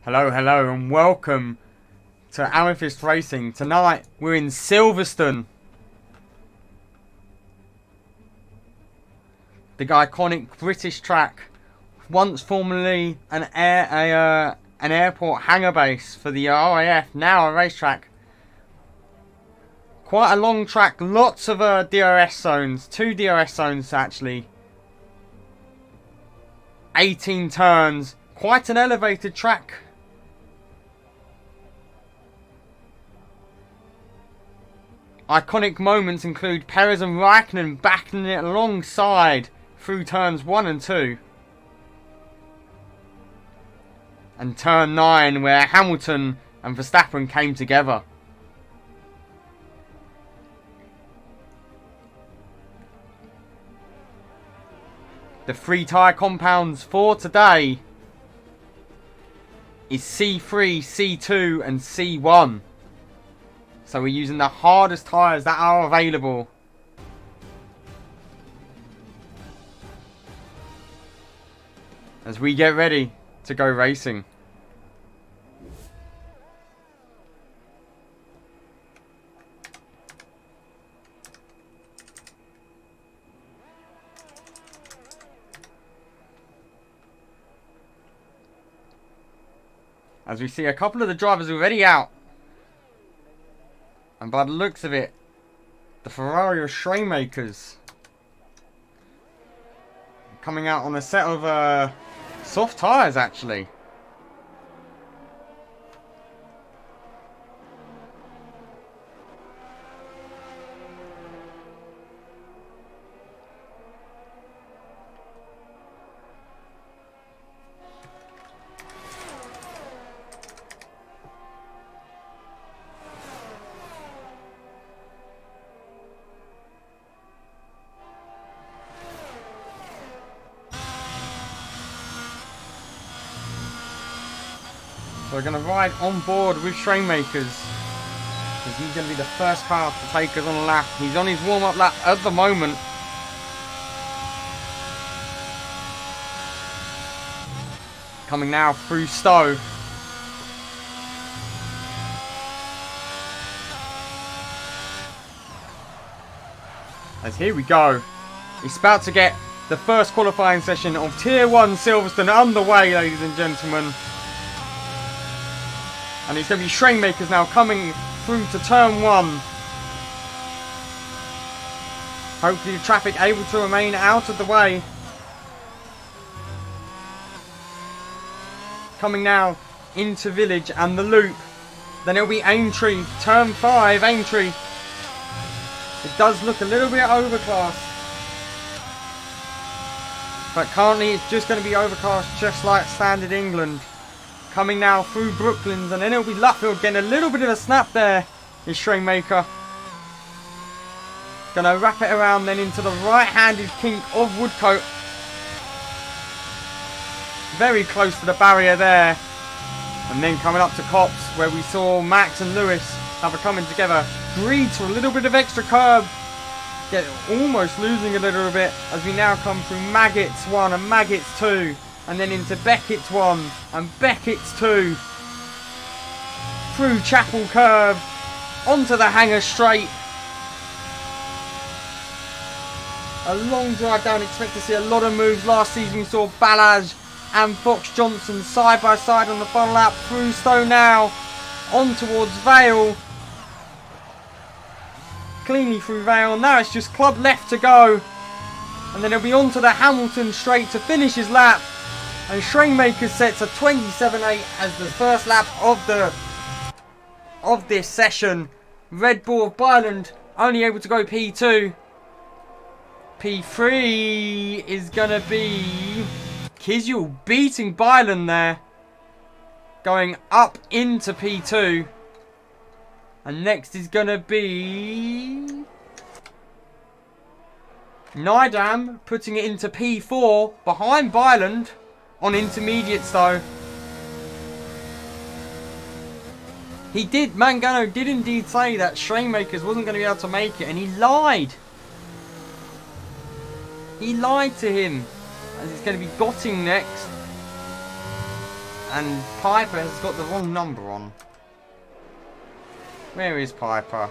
Hello, hello, and welcome to Amethyst Racing. Tonight, we're in Silverstone. The iconic British track, once formerly an airport hangar base for the RAF, now a racetrack. Quite a long track, lots of DRS zones, 2 DRS zones actually. 18 turns, quite an elevated track. Iconic moments include Perez and Raikkonen battling it alongside through turns 1 and 2. And turn 9 where Hamilton and Verstappen came together. The 3 tyre compounds for today is C3, C2 and C1. So we're using the hardest tyres that are available. As we get ready to go racing. As we see a couple of the drivers already out. And by the looks of it, the Ferrari or Shoemakers coming out on a set of soft tyres actually. So we're going to ride on board with Shoemakers. Because he's going to be the first car to take us on a lap. He's on his warm-up lap at the moment. Coming now through Stowe. As here we go. He's about to get the first qualifying session of Tier 1 Silverstone underway, ladies and gentlemen. And it's going to be Shoemakers now coming through to turn 1. Hopefully the traffic able to remain out of the way. Coming now into Village and the loop. Then it'll be Aintree, turn 5, Aintree. It does look a little bit overcast. But currently it's just going to be overcast just like standard England. Coming now through Brooklands, and then it'll be Luffield getting a little bit of a snap there. Is Shoemaker. Gonna wrap it around then into the right-handed kink of Woodcote. Very close to the barrier there. And then coming up to Copse, where we saw Max and Lewis have a coming together. Greed to a little bit of extra curb. Get almost losing a little bit as we now come through Maggots 1 and Maggots 2. And then into Beckett's 1 and Beckett's 2. Through Chapel Curve. Onto the Hangar Straight. A long drive down. Expect to see a lot of moves. Last season we saw Balaj and Fox Johnson side by side on the final lap. Through Stowe now. On towards Vale. Cleanly through Vale. Now it's just club left to go. And then he'll be onto the Hamilton Straight to finish his lap. And Shoemaker sets a 27.8 as the first lap of this session. Red Bull of Byland only able to go P2. P3 is going to be Kizul beating Byland there. Going up into P2. And next is going to be Nidam putting it into P4 behind Byland. On intermediates though. Mangano did indeed say that Shoemakers wasn't going to be able to make it, and he lied. He lied to him. As it's going to be Gotting next. And Piper has got the wrong number on. Where is Piper?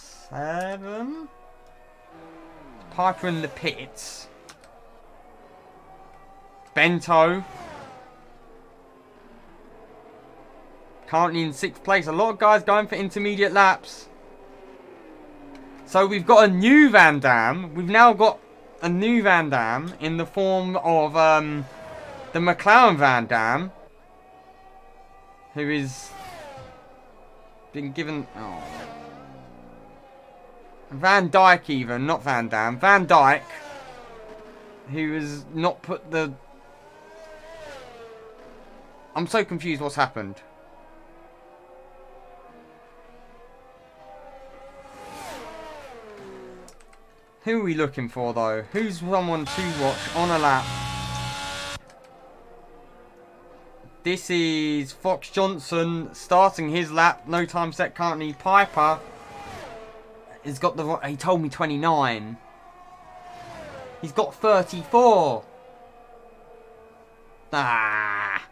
Seven. Piper in the pits. Bento. Currently in 6th place. A lot of guys going for intermediate laps. So we've got a new Van Dam. We've now got a new Van Dam in the form of the McLaren Van Dam, who is been given Van Dyke, even not Van Dam, Van Dyke, who has not put the. I'm so confused. What's happened? Who are we looking for, though? Who's someone to watch on a lap? This is Fox Johnson starting his lap. No time set currently. Piper has got the... He told me 29. He's got 34. Ah.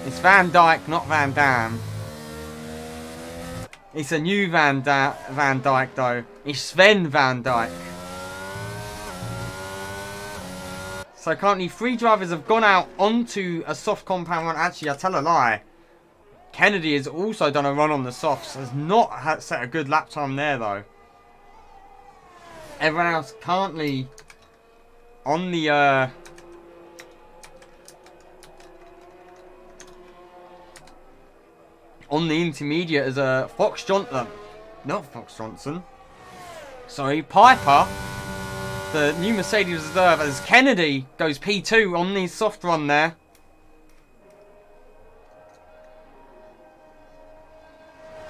It's Van Dyke, not Van Dam. It's a new Van Dyke, though. It's Sven Van Dyke. So currently 3 drivers have gone out onto a soft compound run. Actually, I tell a lie. Kennedy has also done a run on the softs. Has not set a good lap time there, though. Everyone else currently on the... on the intermediate as a Fox Johnson. Not Fox Johnson. Sorry, Piper. The new Mercedes reserve as Kennedy goes P2 on the soft run there.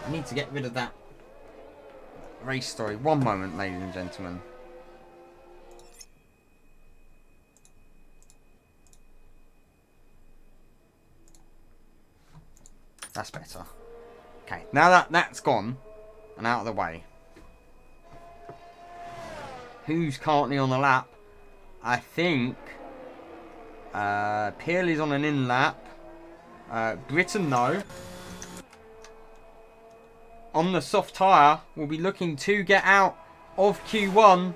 I need to get rid of that race story. One moment, ladies and gentlemen. That's better. Okay, now that that's gone and out of the way. Who's currently on the lap? I think Pearley's on an in lap. Britain, though, on the soft tyre, will be looking to get out of Q1.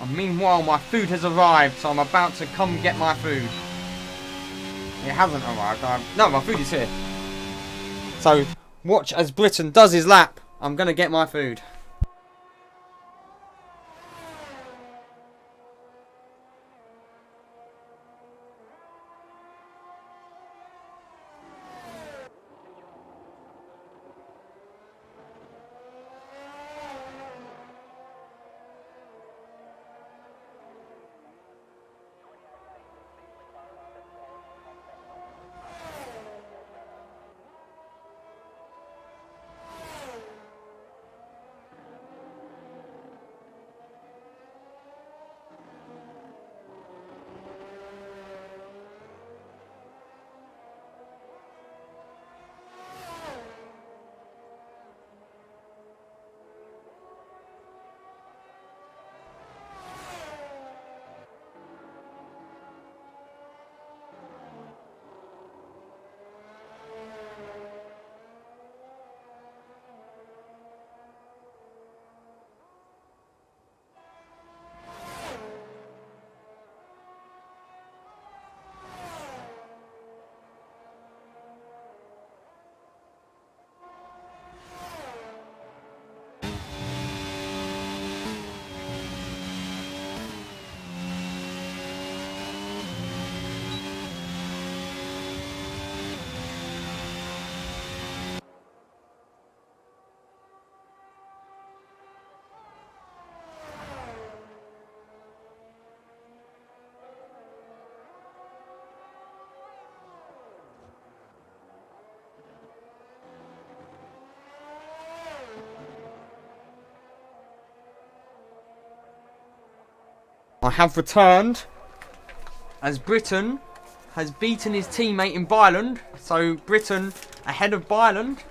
And meanwhile, my food has arrived, so I'm about to come get my food. It hasn't arrived. No, my food is here. So, watch as Britain does his lap. I'm going to get my food. I have returned as Britain has beaten his teammate in Byland. So Britain ahead of Byland.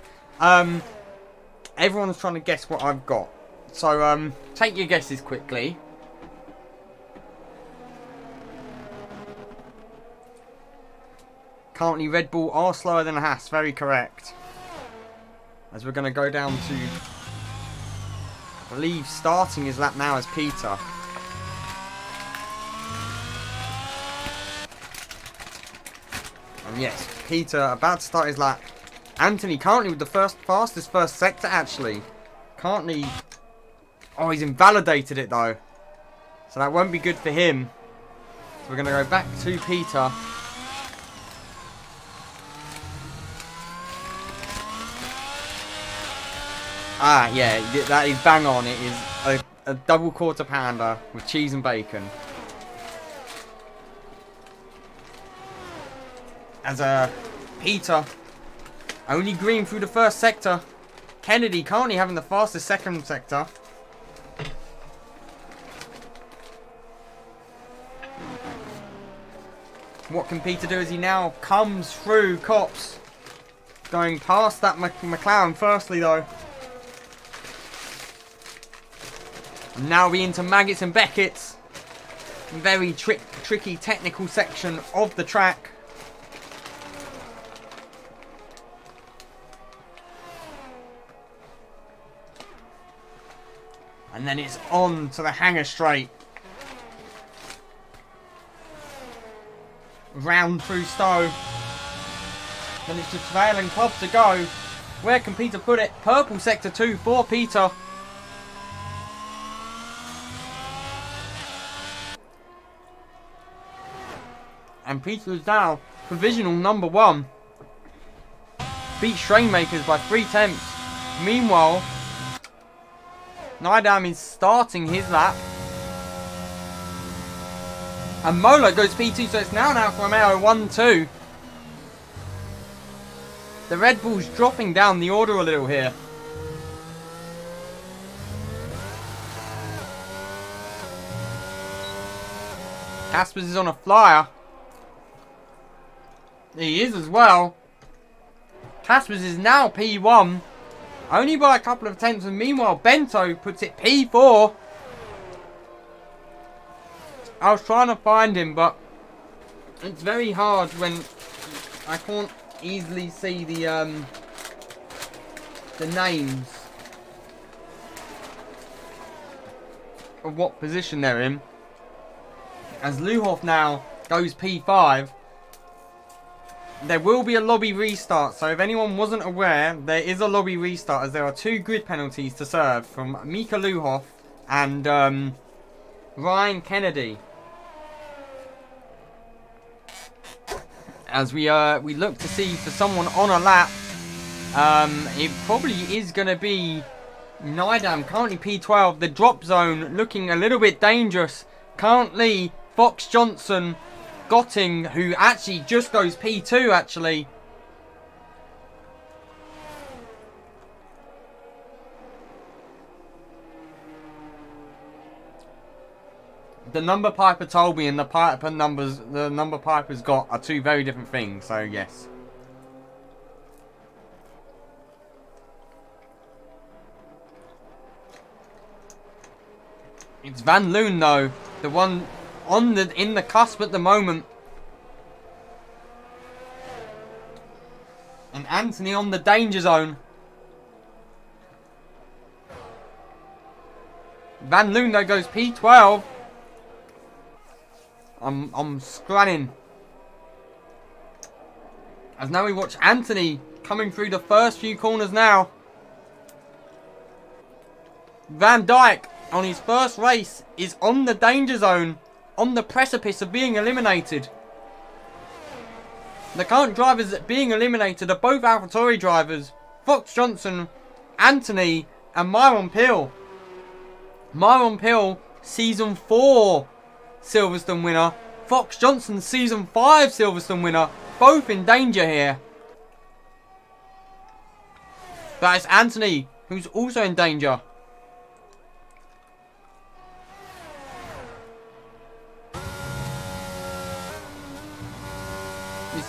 Everyone's trying to guess what I've got. So take your guesses quickly. Currently Red Bull are slower than Haas. Very correct. As we're going to go down to, I believe, starting his lap now as Peter. And yes, Peter about to start his lap. Anthony currently with the fastest first sector actually. Currently, oh, he's invalidated it though. So that won't be good for him. So we're going to go back to Peter. Ah, yeah, that is bang on. It is a double quarter pounder with cheese and bacon. As Peter only green through the first sector. Kennedy currently having the fastest second sector. What can Peter do as he now comes through Cops? Going past that McLaren firstly though. And now we into Maggots and Beckett's. Very tricky technical section of the track. And then it's on to the hanger straight. Round through Stowe. Then it's just Vale and Cobb to go. Where can Peter put it? Purple sector 2 for Peter. And Peter is now provisional number 1. Beat Strainmakers by 3/10. Meanwhile, Nidam is starting his lap. And Molo goes P2, so it's now an Alfa Romeo 1-2. The Red Bull's dropping down the order a little here. Caspers is on a flyer. He is as well. Caspers is now P1. Only by a couple of tenths. And meanwhile, Bento puts it P4. I was trying to find him, but it's very hard when I can't easily see the names of what position they're in. As Luhoff now goes P5. There will be a lobby restart, so if anyone wasn't aware, there is a lobby restart as there are 2 grid penalties to serve from Mika Luhoff and Ryan Kennedy. As we look to see for someone on a lap, it probably is going to be Nidam, currently P12. The drop zone looking a little bit dangerous. Currently, Fox Johnson, Gotting, who actually just goes P2 actually. The number Piper told me and the number Piper's got are 2 very different things, so yes. It's Van Loon though, the one in the cusp at the moment. And Anthony on the danger zone. Van Loon though goes P12. I'm scanning. As now we watch Anthony coming through the first few corners now. Van Dijk on his first race is on the danger zone, on the precipice of being eliminated. The current drivers being eliminated are both AlphaTauri drivers, Fox Johnson, Anthony and Myron Pill. Myron Pill, Season 4 Silverstone winner. Fox Johnson, Season 5 Silverstone winner. Both in danger here. That is Anthony, who's also in danger.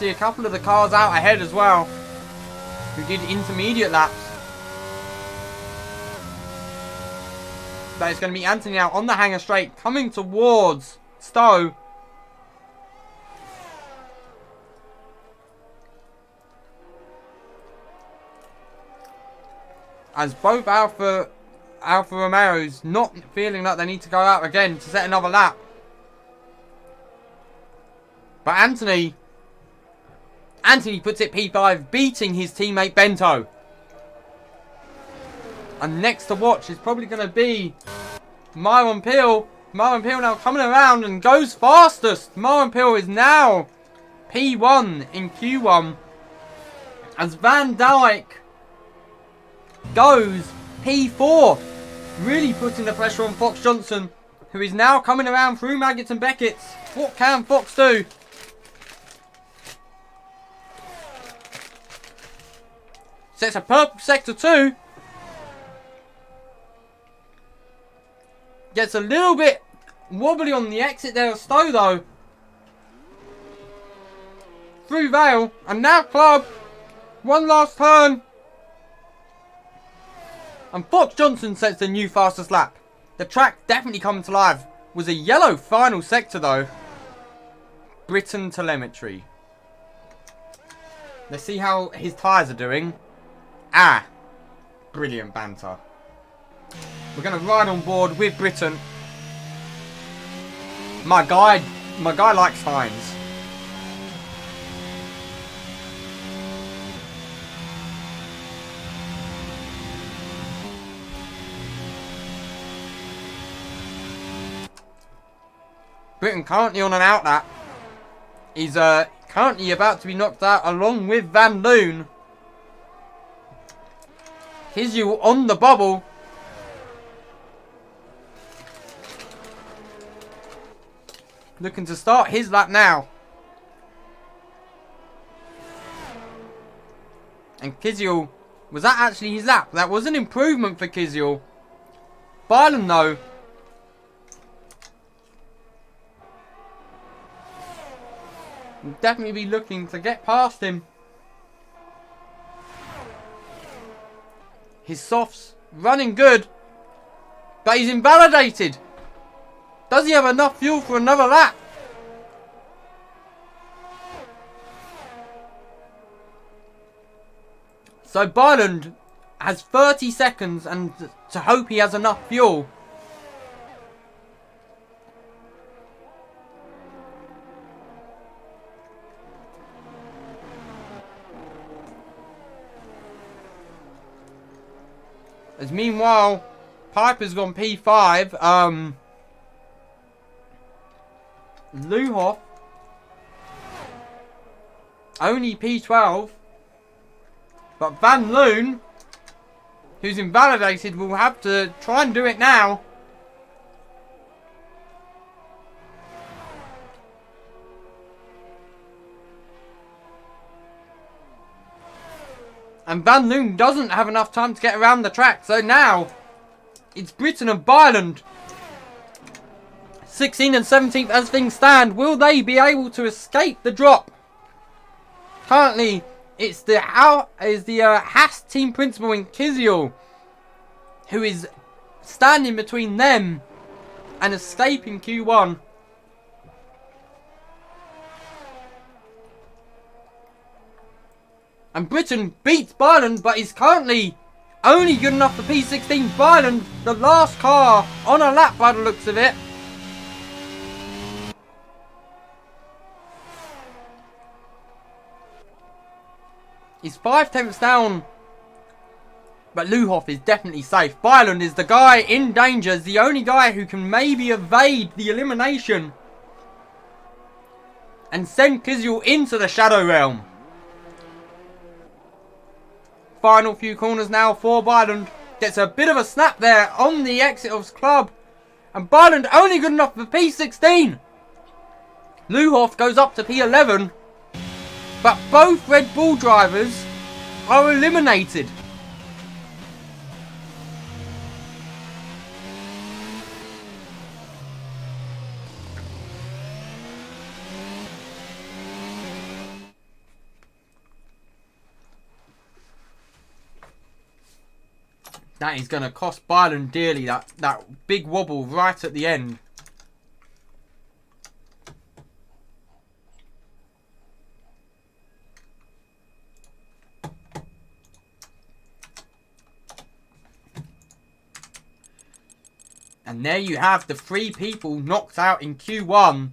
see a couple of the cars out ahead as well, who did intermediate laps. But it's going to be Anthony now on the hanger straight, coming towards Stowe. As both Alfa Romeos not feeling like they need to go out again to set another lap. But Anthony puts it P5, beating his teammate Bento. And next to watch is probably going to be Myron Peel. Myron Peel now coming around and goes fastest. Myron Peel is now P1 in Q1. As Van Dijk goes P4. Really putting the pressure on Fox Johnson, who is now coming around through Maggots and Beckett's. What can Fox do? Sets a purple sector 2. Gets a little bit wobbly on the exit there of Stowe though. Through Vale. And now Club. One last turn. And Fox Johnson sets the new fastest lap. The track definitely coming to life. Was a yellow final sector though. Britain telemetry. Let's see how his tyres are doing. Ah. Brilliant banter. We're going to ride on board with Britain. My guy likes Hines. Britain currently on an out lap. He's currently about to be knocked out along with Van Loon. Kizu on the bubble. Looking to start his lap now. And Kiziel, was that actually his lap? That was an improvement for Kiziel. Byron though. Will definitely be looking to get past him. His softs running good. But he's invalidated. Does he have enough fuel for another lap? So Byland has 30 seconds and to hope he has enough fuel. As meanwhile, Piper's gone P5. Luhoff only P12, but Van Loon, who's invalidated, will have to try and do it now. And Van Loon doesn't have enough time to get around the track, so now it's Britain and Byland. 16th and 17th as things stand. Will they be able to escape the drop? Currently, it's the Haas team principal in Kiziel who is standing between them and escaping Q1. And Britain beats Byland, but is currently only good enough for P16. Byland, the last car on a lap by the looks of it. He's 5/10 down. But Luhoff is definitely safe. Byland is the guy in danger. Is the only guy who can maybe evade the elimination. And send Kiziel into the Shadow Realm. Final few corners now for Byland. Gets a bit of a snap there on the exit of Club. And Byland only good enough for P16. Luhoff goes up to P11. But both Red Bull drivers are eliminated. That is going to cost Byron dearly, that big wobble right at the end. And there you have the 3 people knocked out in Q1.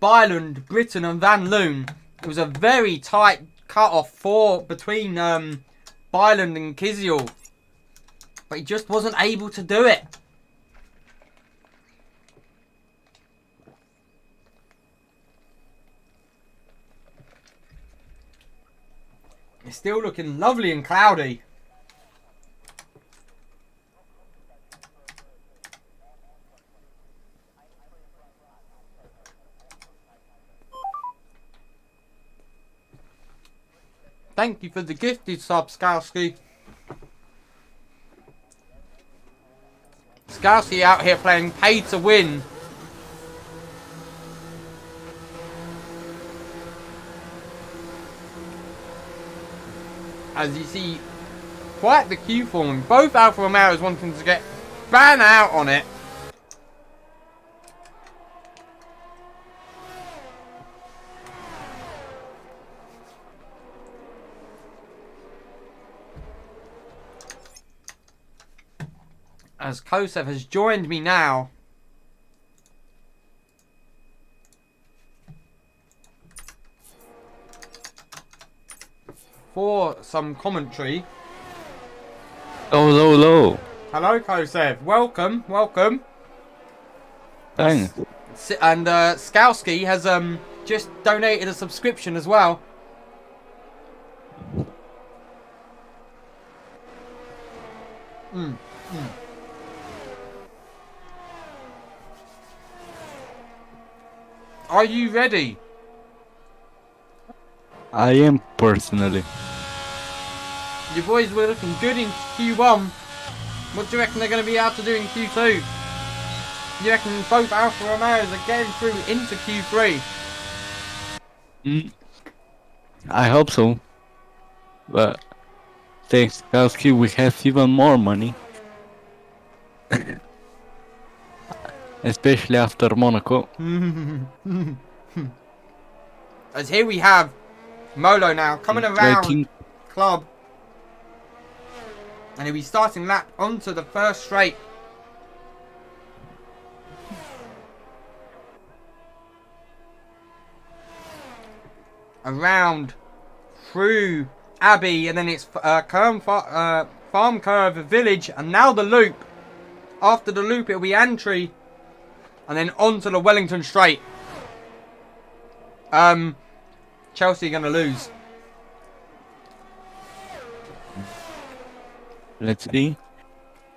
Byland, Britton and Van Loon. It was a very tight cut-off between Byland and Kiziel. But he just wasn't able to do it. It's still looking lovely and cloudy. Thank you for the gifted sub, Skowski. Skowski out here playing pay to win. As you see, quite the queue forming. Both Alfa Romeos wanting to get ban out on it. As Kosev has joined me now. For some commentary. Hello. Hello, Kosev. Welcome, welcome. Thanks. And Skowski has just donated a subscription as well. Are you ready? I am personally. Your boys were looking good in Q1. What do you reckon they're going to be able to do in Q2? You reckon both Alfa Romeos are getting through into Q3? I hope so. But thanks, Kowski, we have even more money. Especially after Monaco. As here we have Molo now coming around club. And he'll be starting lap onto the first straight. Around through Abbey, and then it's Farm Curve Village, and now the loop. After the loop it'll be Antry, and then onto the Wellington Straight. Chelsea gonna lose. Let's see.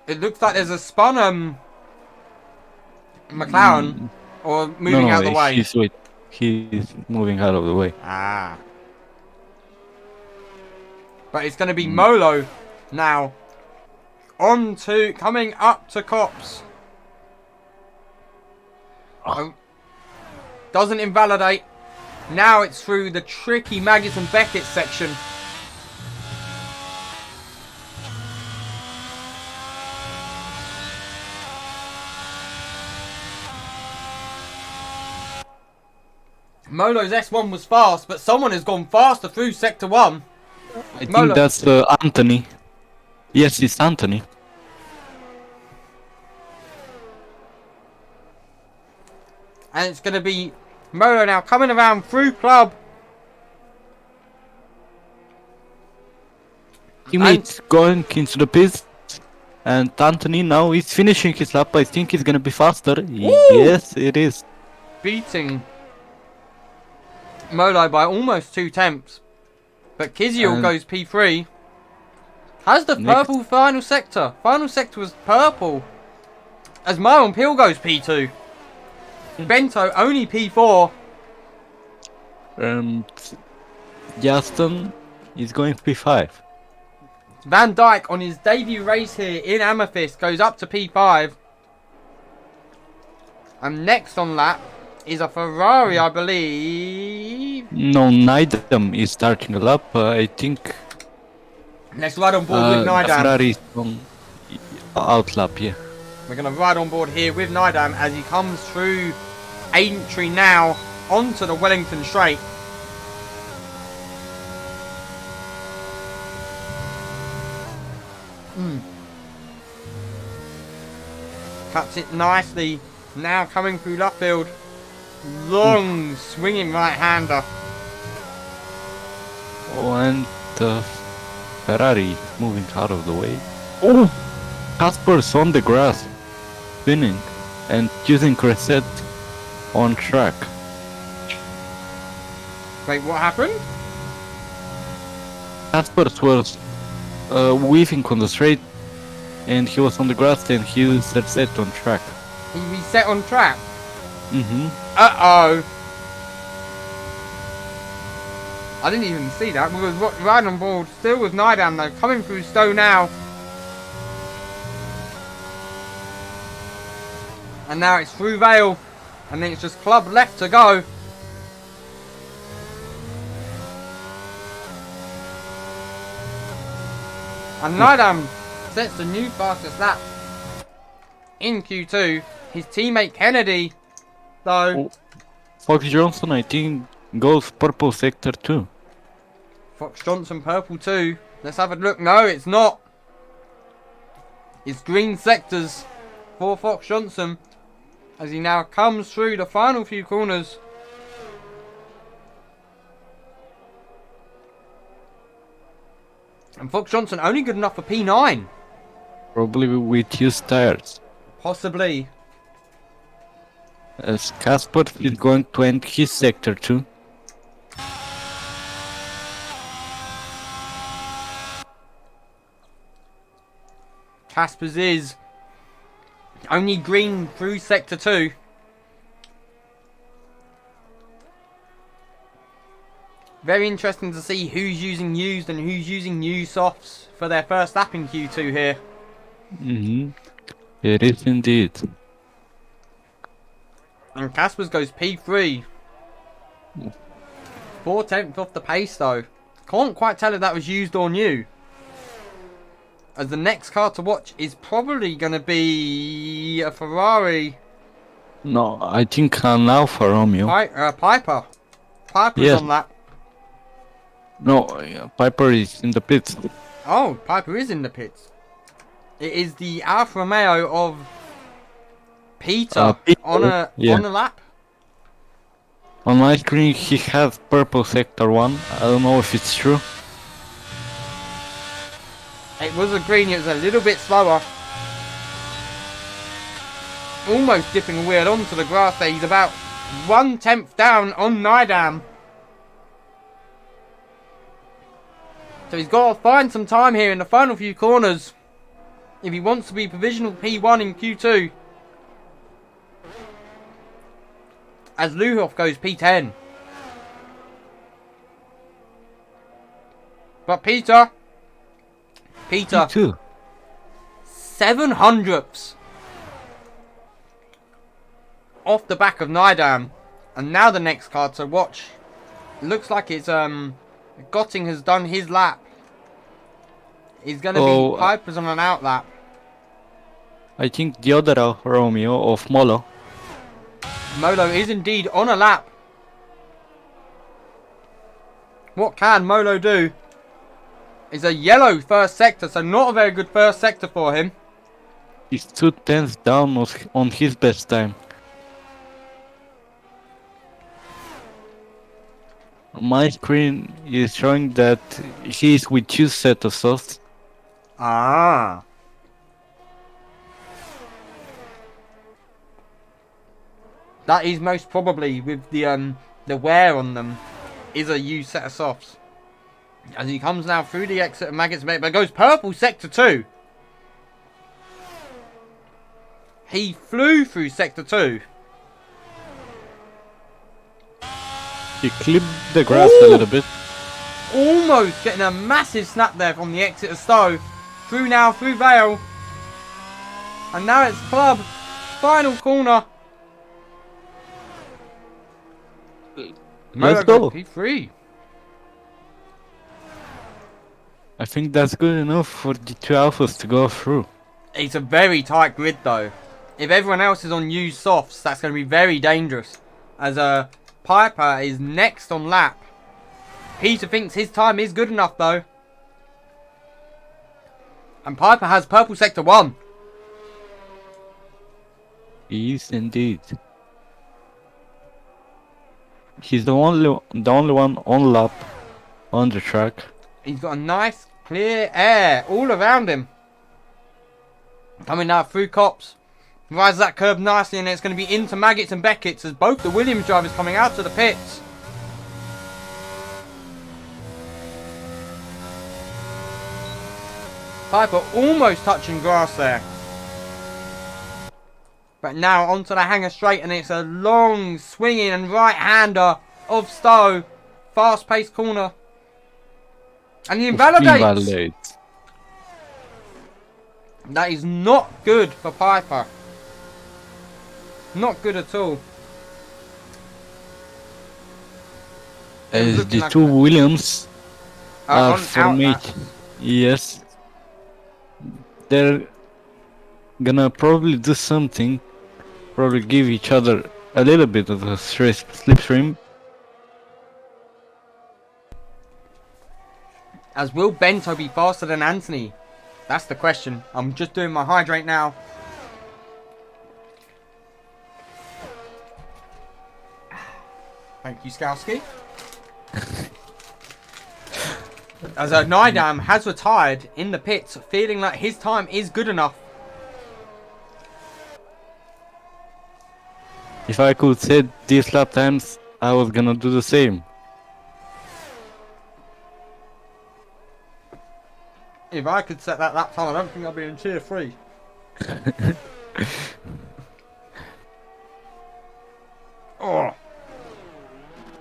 It looks like there's a spun McLaren or moving out of the way. He's moving out of the way. Ah. But it's going to be Molo now. Coming up to Cops. Doesn't invalidate. Now it's through the tricky Maggis and Beckett section. Molo's S1 was fast, but someone has gone faster through Sector 1. I think that's Anthony. Yes, it's Anthony. And it's going to be Molo now coming around through club. Teammates going into the pits. And Anthony now is finishing his lap. I think he's going to be faster. Woo! Yes, it is. Beating Molo by almost 2 tenths. But Kiziel goes P3. Has the purple final sector. Final sector was purple. As Myron Peel goes P2. Bento only P4. Justin is going P5. Van Dijk on his debut race here in Amethyst goes up to P5. And next on lap is a Ferrari, I believe. No, Nidam is starting a lap. I think. Let's ride on board with Nidam. Ferrari is on. outlap, yeah. We're going to ride on board here with Nidam as he comes through Aintree now onto the Wellington Straight. Cuts it nicely. Now coming through Luffield. Long swinging right-hander. Oh, and the Ferrari moving out of the way. Oh! Casper's on the grass, spinning and using reset on track. Wait, what happened? Casper's was weaving on the straight and he was on the grass and he used reset on track. He reset on track? Mm-hmm. Uh-oh. I didn't even see that. We were riding on board still with Nidam though, coming through Stowe now. And now it's through Vale. And then it's just club left to go. And Nidam sets the new fastest lap in Q2. His teammate Kennedy, though. Fox Johnson, I think, goes purple sector too. Fox Johnson purple too. Let's have a look. No, it's not. It's green sectors for Fox Johnson as he now comes through the final few corners. And Fox Johnson only good enough for P9. Probably with used tires. Possibly. As Casper is going to end his sector too. Casper's is only green through sector 2. Very interesting to see who's using used and who's using new softs for their first lap in Q2 here. Mm-hmm. It is indeed. And Casper's goes P3. 4/10 off the pace though. Can't quite tell if that was used or new. As the next car to watch is probably going to be a Ferrari. No, I think now for Romeo. Piper. Piper's Yes. on that. No, Piper is in the pits. Oh, Piper is in the pits. It is the Alfa Romeo of Peter Peter, on a lap. On my screen he has purple sector 1. I don't know if it's true. It was a green, it was a little bit slower. Almost dipping a wheel onto the grass there. He's about 1/10 down on Nidam. So he's got to find some time here in the final few corners if he wants to be provisional P1 in Q2. As Luhoff goes P10. But Peter, P2. 700ths off the back of Nidam. And now the next car to watch. Looks like it's Gotting has done his lap. He's going to be Piper's on an out lap. I think the other Romeo of Molo. Molo is indeed on a lap. What can Molo do? It's a yellow first sector, so not a very good first sector for him. He's 2/10 down on his best time. My screen is showing that he's with 2 set of softs. Ah. That is most probably with the wear on them is a used set of softs. As he comes now through the exit of Maggots, but goes purple sector 2. He flew through sector 2. He clipped the grass a little bit. Almost getting a massive snap there from the exit of Stowe. Through now, through Vale. And now it's Club. Final corner. Let's go. P3. I think that's good enough for the 2 alphas to go through. It's a very tight grid though. If everyone else is on used softs, that's going to be very dangerous. As Piper is next on lap. Peter thinks his time is good enough though. And Piper has purple sector 1. He is indeed. He's the only one on lap on the track. He's got a nice clear air all around him. Coming out through Cops. Rides that curb nicely, and it's going to be into Maggots and Beckett's as both the Williams drivers coming out to the pits. Piper almost touching grass there. But now onto the hanger straight, and it's a long swinging and right-hander of Stowe. Fast-paced corner. And he invalidates. That is not good for Piper. Not good at all. As the like two Williams are from each. Yes. They're gonna probably do something. Probably give each other a little bit of a slipstream. As will Bento be faster than Anthony? That's the question. I'm just doing my hydrate now. Thank you, Skowski. As Nidam has retired in the pits, feeling like his time is good enough. If I could set these lap times, I was gonna do the same. If I could set that lap time, I don't think I'd be in tier 3. Oh.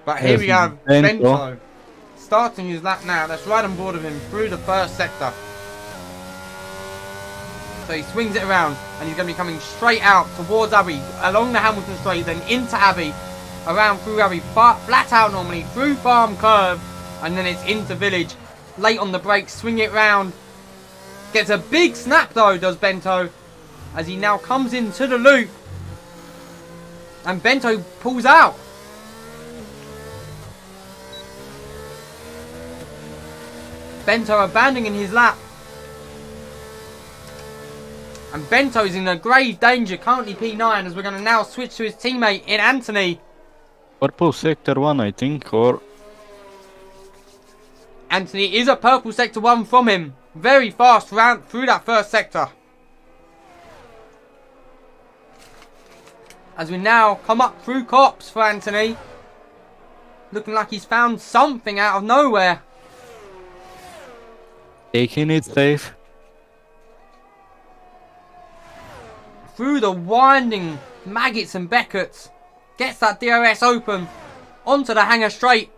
But here we have Bento starting his lap now. Let's ride on board of him through the first sector. So he swings it around, and he's going to be coming straight out towards Abbey, along the Hamilton straight, then into Abbey, around through Abbey, flat out normally, through Farm Curve, and then it's into Village. Late on the brakes, swing it round. Gets a big snap though, does Bento, as he now comes into the loop. And Bento pulls out. Bento abandoning his lap. And Bento is in a grave danger, currently P9, as we're going to now switch to his teammate in Anthony. Purple sector 1, I think, or... Anthony is a purple sector 1 from him. Very fast round through that first sector. As we now come up through Cops for Anthony. Looking like he's found something out of nowhere. Taking it safe. Through the winding Maggots and Beckett's. Gets that DRS open. Onto the hanger straight.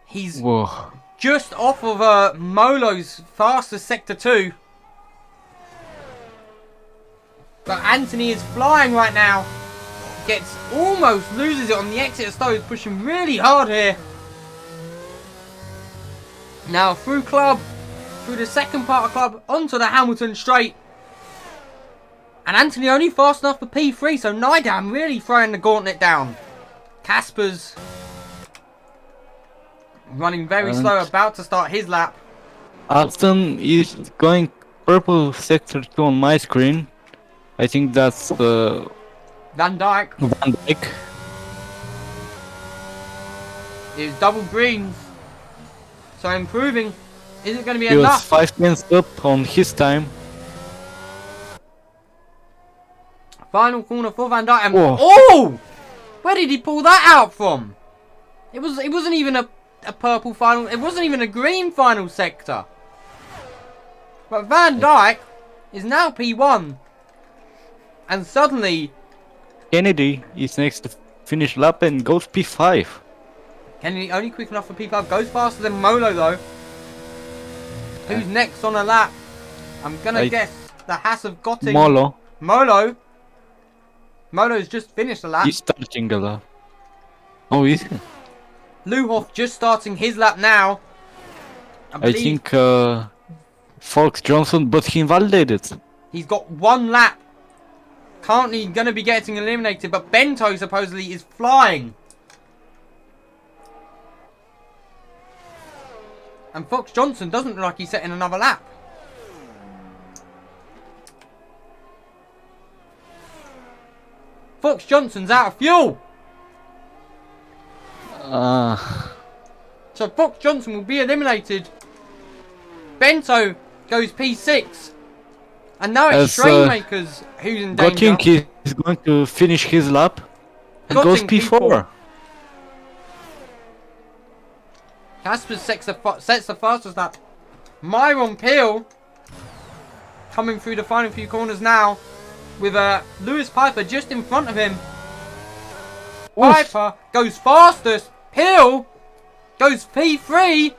He's... Whoa. Just off of Molo's fastest sector 2. But Anthony is flying right now. Almost loses it on the exit of Stowe. Pushing really hard here. Now through Club. Through the second part of Club. Onto the Hamilton straight. And Anthony only fast enough for P3. So Nidam really throwing the gauntlet down. Casper's running very slow, about to start his lap. Aston is going purple sector 2 on my screen. I think that's Van Dyke. It's double greens. So improving. Is it going to be enough? He was 5 tenths up on his time. Final corner for Van Dyke. And oh! Where did he pull that out from? It wasn't even a purple final. It wasn't even a green final sector. But Van Dyke is now P1. And suddenly... Kennedy is next to finish lap and goes P5. Kennedy only quick enough for P5. Goes faster than Molo though. Who's next on a lap? I'm going to guess the Haas of Gotting. Molo. Molo's just finished a lap. He's starting a lap. Oh, is he? Luhoff just starting his lap now. I think Fox Johnson, but he invalidated. He's got 1 lap. Currently going to be getting eliminated, but Bento supposedly is flying. And Fox Johnson doesn't look like he's setting another lap. Fox Johnson's out of fuel. So Fox Johnson will be eliminated. Bento goes P6. And now it's Trainmakers who's in danger. Gotink is going to finish his lap and goes P4. Casper sets the fastest lap. Myron Peel coming through the final few corners now with Lewis Piper just in front of him. Piper goes fastest. Peel goes P3.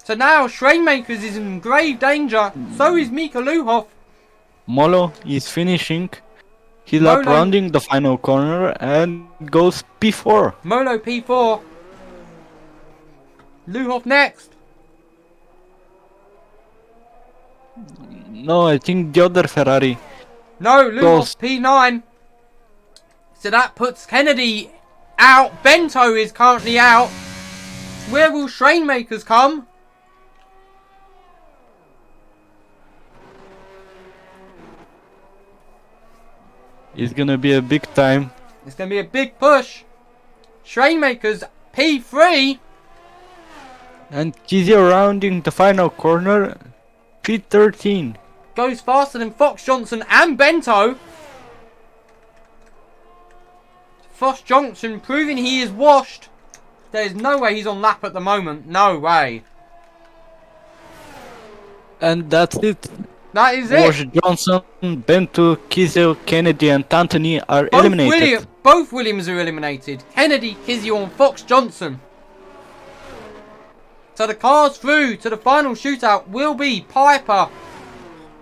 So now Schrainmakers is in grave danger. So is Mika Luhoff. Molo is finishing his lap, rounding the final corner and goes P4. Molo P4. Luhoff next. No, I think the other Ferrari. No, Luhoff P9. So that puts Kennedy out. Bento is currently out. Where will Schrainmakers come? It's gonna be a big time. It's gonna be a big push. Schrainmakers P3. And Kizio rounding the final corner. P13. Goes faster than Fox Johnson and Bento. Fox Johnson proving he is washed. There is no way he's on lap at the moment. No way. And that's it. That is it. Wash Johnson, Bento, Kizio, Kennedy and Tantony are eliminated. Both Williams are eliminated. Kennedy, Kizio and Fox Johnson. So the cars through to the final shootout will be Piper,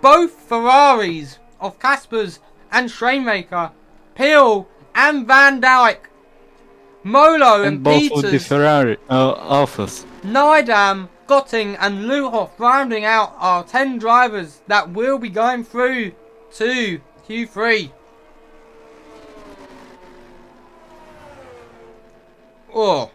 both Ferraris of Caspers and Schrainmaker, Peel and Van Dyke, Molo and both Peters, of the Ferrari Alphas. Nidam, Gotting and Luhoff rounding out our 10 drivers that will be going through to Q3. Oh.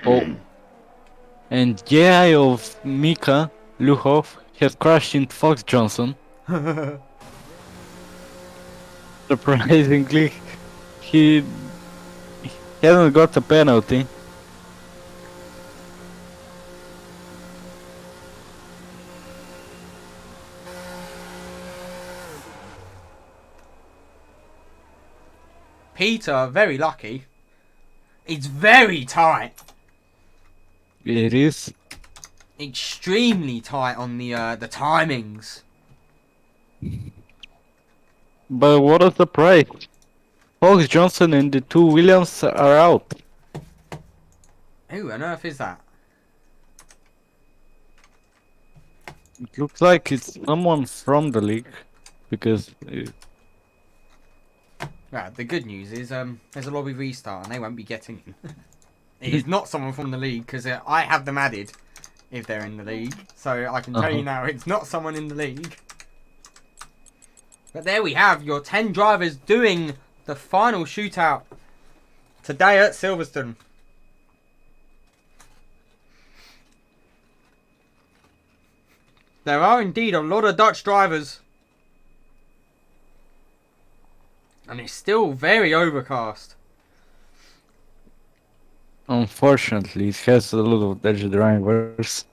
Oh. And the eye of Mika Luhoff has crashed into Fox Johnson. Surprisingly, he hasn't got a penalty. Peter, very lucky. It's very tight. It is. Extremely tight on the timings. But what a surprise. Fox Johnson and the 2 Williams are out. Who on earth is that? It looks like it's someone from the league. Because... Right, the good news is there's a lobby restart and they won't be getting him. It is not someone from the league because I have them added if they're in the league. So I can tell you now it's not someone in the league. But there we have your 10 drivers doing the final shootout today at Silverstone. There are indeed a lot of Dutch drivers. And it's still very overcast. Unfortunately, it has a lot of Dutch drivers.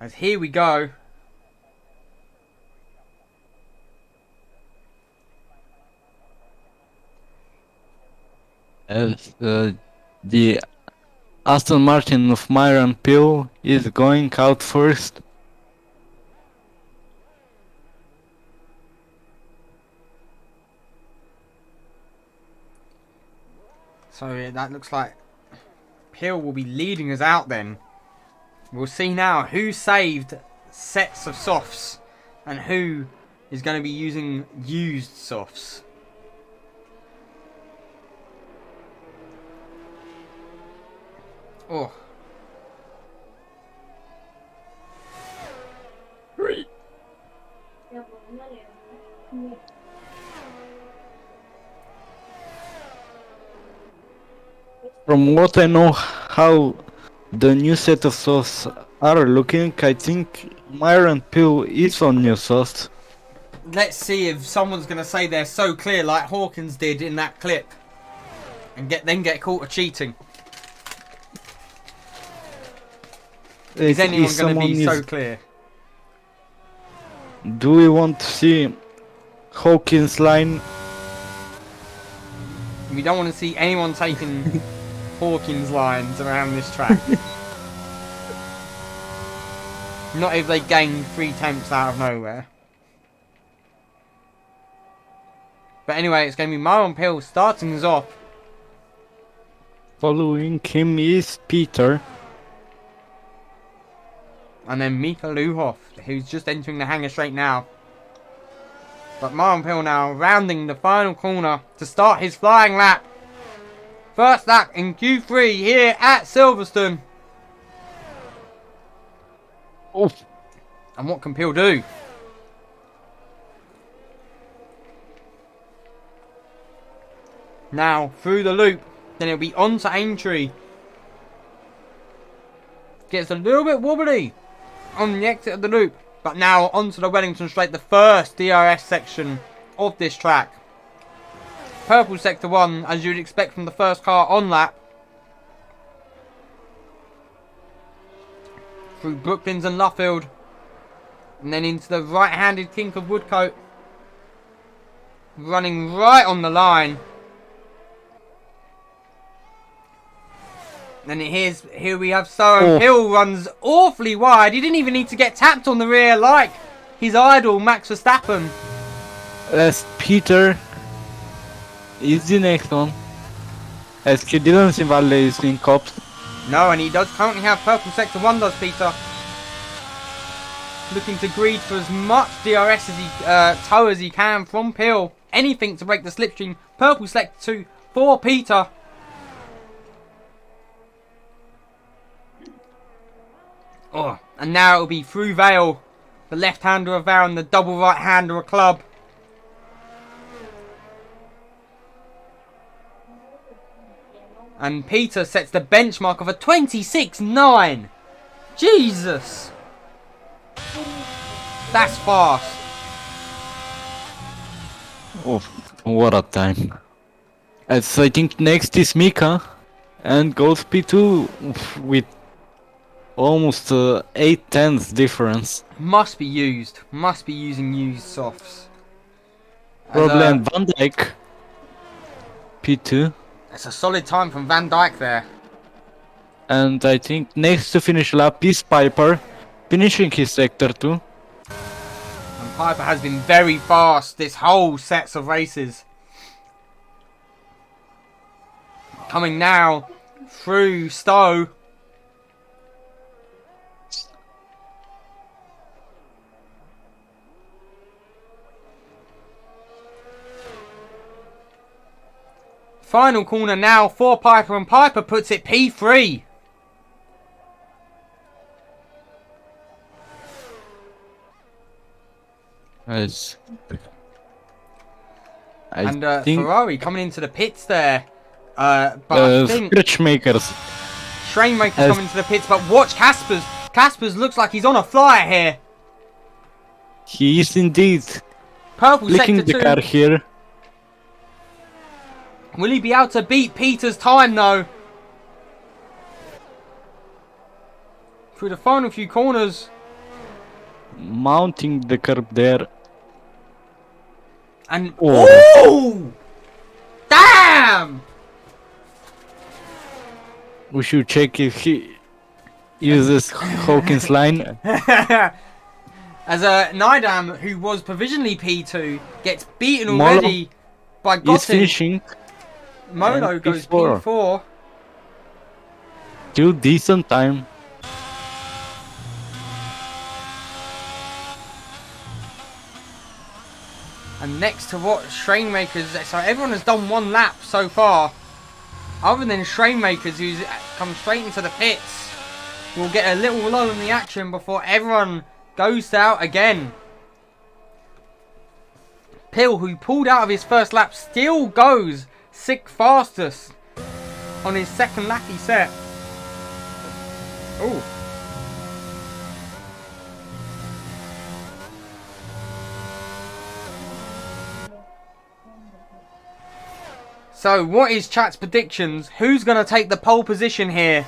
As here we go. As the Aston Martin of Myron Peel is going out first. So that looks like Peel will be leading us out then. We'll see now who saved sets of softs and who is going to be using used softs. Oh. From what I know how the new set of sauce are looking, I think Myron Pill is on new sauce. Let's see if someone's going to say they're so clear like Hawkins did in that clip and get caught for cheating. Is anyone going to be so clear? Do we want to see Hawkins line? We don't want to see anyone taking Hawkins lines around this track. Not if they gain 3 temps out of nowhere. But anyway, it's going to be Myron Pill starting us off. Following him is Peter. And then Mika Luhoff, who's just entering the hangar straight now. But Myron Pill now rounding the final corner to start his flying lap. First lap in Q3 here at Silverstone. Oof. And what can Pill do? Now through the loop. Then it'll be on to Aintree. Gets a little bit wobbly on the exit of the loop. But now onto the Wellington Straight, the first DRS section of this track. Purple Sector 1, as you'd expect from the first car on lap. Through Brooklands and Luffield. And then into the right-handed kink of Woodcote. Running right on the line. And here we have Soren Hill runs awfully wide. He didn't even need to get tapped on the rear like his idol Max Verstappen. As Peter is the next one. As he didn't see Valleys in cops. No, and he does currently have Purple Sector 1, does Peter. Looking to greed for as much DRS as he tow as he can from Pill. Anything to break the slipstream. Purple Sector 2 for Peter. Oh, and now it'll be through Vale. The left-hander of Vale and the double right-hander of Club. And Peter sets the benchmark of a 26.9. Jesus. That's fast. Oh, what a time. As I think next is Mika. And goes P2 with almost 8/10 difference. Must be used. Must be using used softs. Problem Van Dijk. P2. It's a solid time from Van Dijk there. And I think next to finish lap is Piper. Finishing his sector 2. And Piper has been very fast this whole sets of races. Coming now through Stowe. Final corner now for Piper, and Piper puts it P3. As and Ferrari coming into the pits there. But I think Stretchmakers. Trainmakers coming into the pits, but watch Caspers. Caspers looks like he's on a flyer here. He is indeed. Purple Licking Sector 2. the car here. Will he be able to beat Peter's time though? Through the final few corners. Mounting the curb there. And oh! Damn! We should check if he uses Hawkins line. As Nidam, who was provisionally P2, gets beaten already by Gottin. He's finishing. Molo goes P4. Still decent time. And next to what Trainmakers, so everyone has done one lap so far. Other than Trainmakers, who's come straight into the pits. We'll get a little lull in the action before everyone goes out again. Pill, who pulled out of his first lap, still goes 6th fastest on his second lap he set. Ooh. So, what is chat's predictions? Who's going to take the pole position here?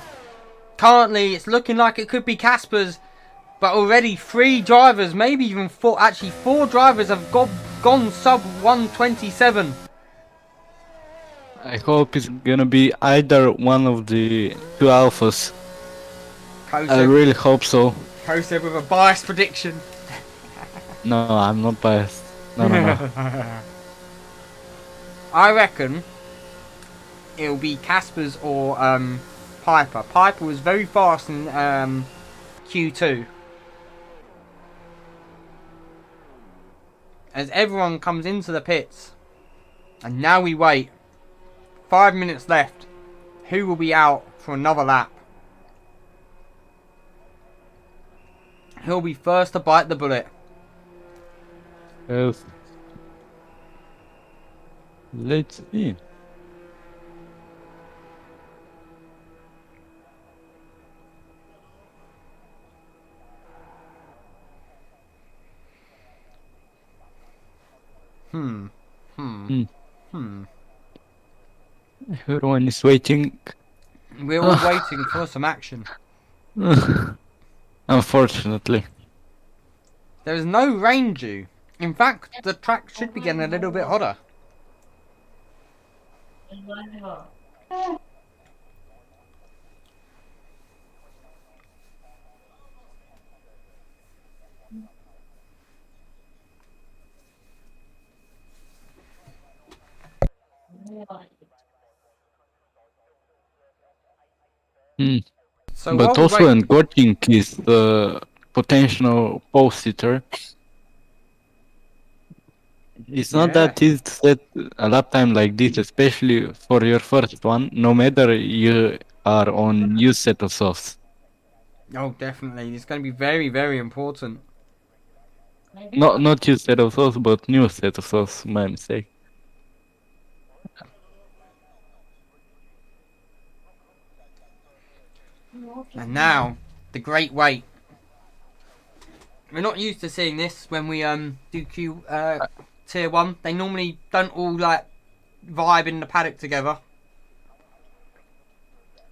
Currently, it's looking like it could be Casper's, but already 3 drivers, maybe even 4, actually 4 drivers have gone sub 127. I hope it's gonna be either one of the 2 alphas. I really hope so. Koseb with a biased prediction. No, I'm not biased. No. I reckon it'll be Casper's or Piper. Piper was very fast in Q2. As everyone comes into the pits. And now we wait. 5 minutes left. Who will be out for another lap? Who'll be first to bite the bullet? Yes. Let's see. Everyone is waiting. We're all waiting for some action. Unfortunately. There is no rain due. In fact, the track should be getting a little bit hotter. So but also in Gotting is the potential pole sitter. It's not that easy to set a lap time like this, especially for your first one, no matter you are on new set of softs. Oh, definitely. It's going to be very, very important. Not new set of softs, but new set of softs, my mistake. And now, the great wait. We're not used to seeing this when we do tier 1. They normally don't all like vibe in the paddock together.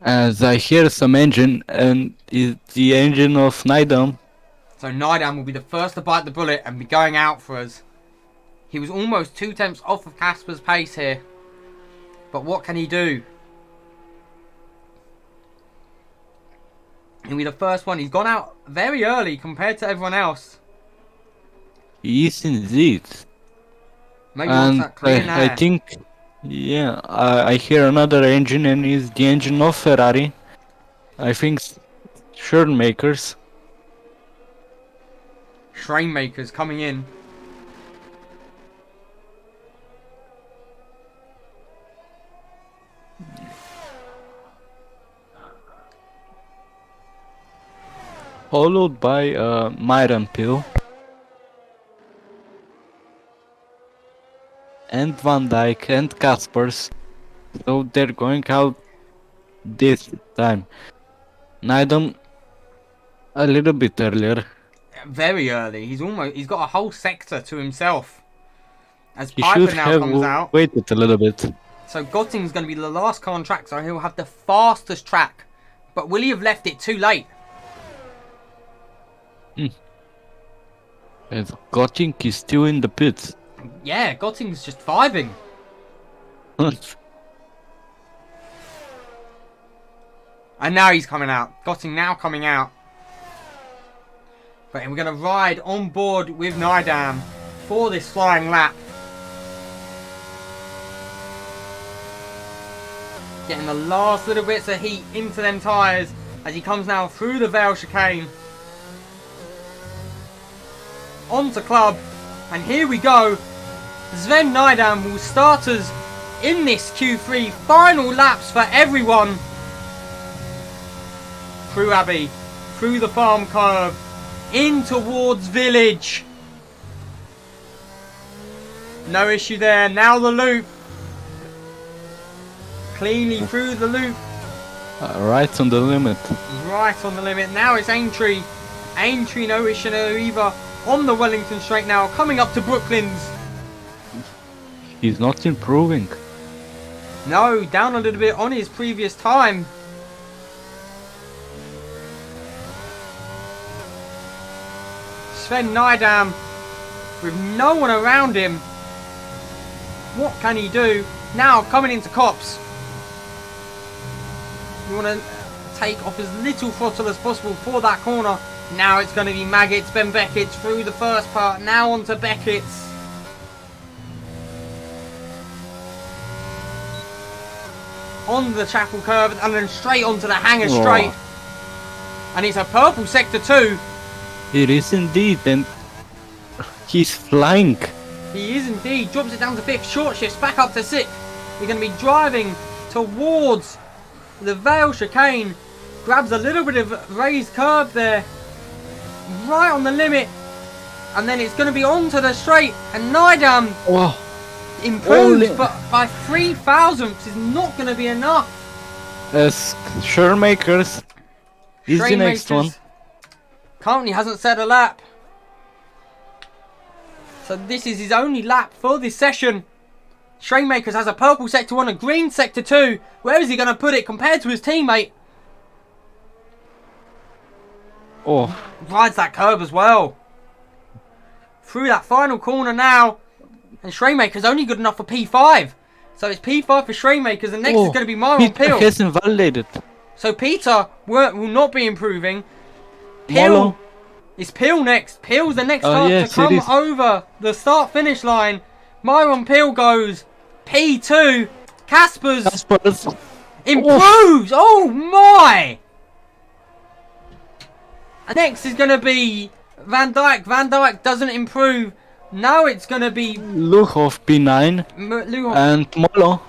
As I hear some engine, and it's the engine of Nidam. So Nidam will be the first to bite the bullet and be going out for us. He was almost 2 tenths off of Casper's pace here. But what can he do? He'll be the first one. He's gone out very early compared to everyone else. Yes, indeed. Maybe and that clean I think, yeah, I hear another engine, and it's the engine of Ferrari. I think Schoenmakers. Trainmakers coming in. Followed by Myron Pill. And Van Dyke and Caspers. So they're going out this time. Nidam a little bit earlier. Very early. He's got a whole sector to himself. As He Piper should now have comes out. waited a little bit. So Gotting's going to be the last car on track, so he'll have the fastest track. But will he have left it too late? And Gotting is still in the pits. Yeah, Gotting's just vibing. And now he's coming out. Gotting now coming out. But we're going to ride on board with Nidam for this flying lap. Getting the last little bits of heat into them tyres as he comes now through the Vale chicane. Onto club. And here we go. Sven Nydam will start us in this Q3. Final laps for everyone. Through Abbey, through the farm curve, in towards Village. No issue there. Now the loop. Cleanly through the loop. Right on the limit. Right on the limit. Now it's Aintree. Aintree, no issue either. On the Wellington straight now. Coming up to Brooklands. He's not improving. No, down a little bit on his previous time. Sven Nydam with no one around him. What can he do? Now coming into Cops. You want to take off as little throttle as possible for that corner. Now it's going to be Maggots, Ben Beckett's through the first part. Now onto Beckett's. On the Chapel curve and then straight onto the Hangar straight. And it's a purple sector 2. It is indeed, and he's flying. He is indeed. Drops it down to 5th. Short shifts back up to 6th. You're going to be driving towards the Vale chicane. Grabs a little bit of raised curve there. Right on the limit. And then it's going to be onto the straight. And Nydam improves, but by 3 thousandths is not going to be enough. As Shoremakers is the next one. Currently hasn't set a lap. So this is his only lap for this session. Trainmakers has a purple sector 1, a green sector 2. Where is he going to put it compared to his teammate? Oh. Rides that curb as well. Through that final corner now. And Trainmakers only good enough for P5. So it's P5 for Trainmakers, and next is going to be Myron Peel. Has invalidated. So Peter will not be improving. Peel. It's Peel next. Peel's the next car to come over the start-finish line. Myron Peel goes P2. Caspers improves. Oh my! And next is going to be Van Dijk. Van Dijk doesn't improve. Now it's going to be Luhoff P9 and Molo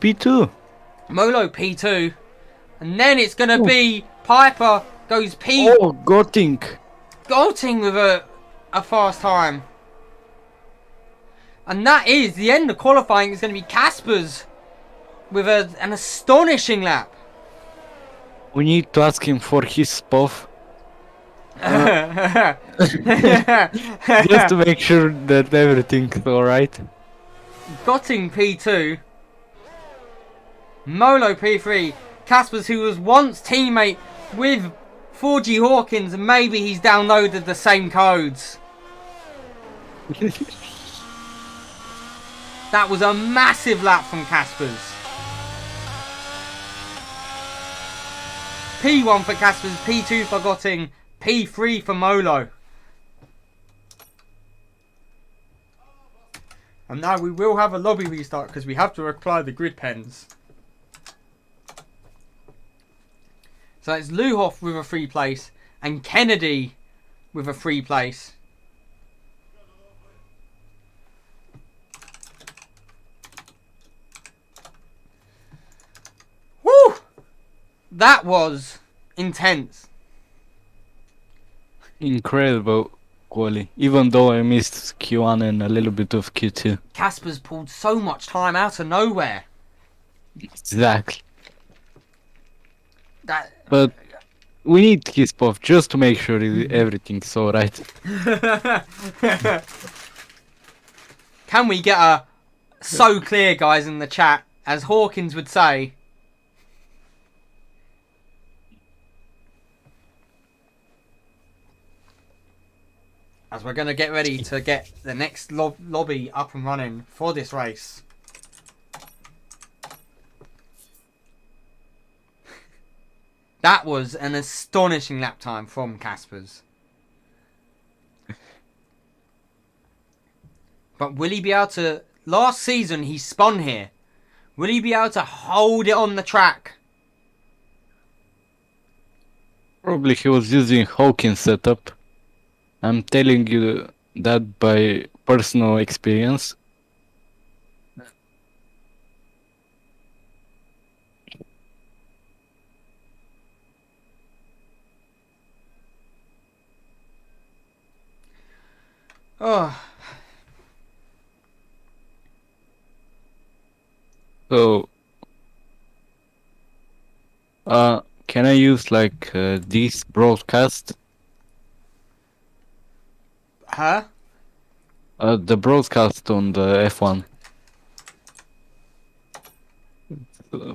P2. Molo P2. And then it's going to be Piper goes P. Oh, Gotting. Gotting with a fast time. And that is the end of qualifying. It's going to be Caspers with an astonishing lap. We need to ask him for his spot. Just to make sure that everything's alright. Gotting P2. Molo P3. Caspers, who was once teammate with 4G Hawkins, and maybe he's downloaded the same codes. That was a massive lap from Caspers. P1 for Caspers, P2 for Gotting, P3 for Molo. And now we will have a lobby restart because we have to apply the grid pens. So it's Luhoff with a free place and Kennedy with a free place. Woo! That was intense. Incredible quali. Even though I missed Q1 and a little bit of Q2. Caspers pulled so much time out of nowhere. Exactly. But we need his puff just to make sure everything's alright. Can we get a so clear, guys, in the chat, as Hawkins would say? As we're going to get ready to get the next lobby up and running for this race. That was an astonishing lap time from Caspers. But will he be able to... Last season he spun here. Will he be able to hold it on the track? Probably he was using Hawkins setup. I'm telling you that by personal experience. Oh, So, can I use like this broadcast? huh? The broadcast on the F1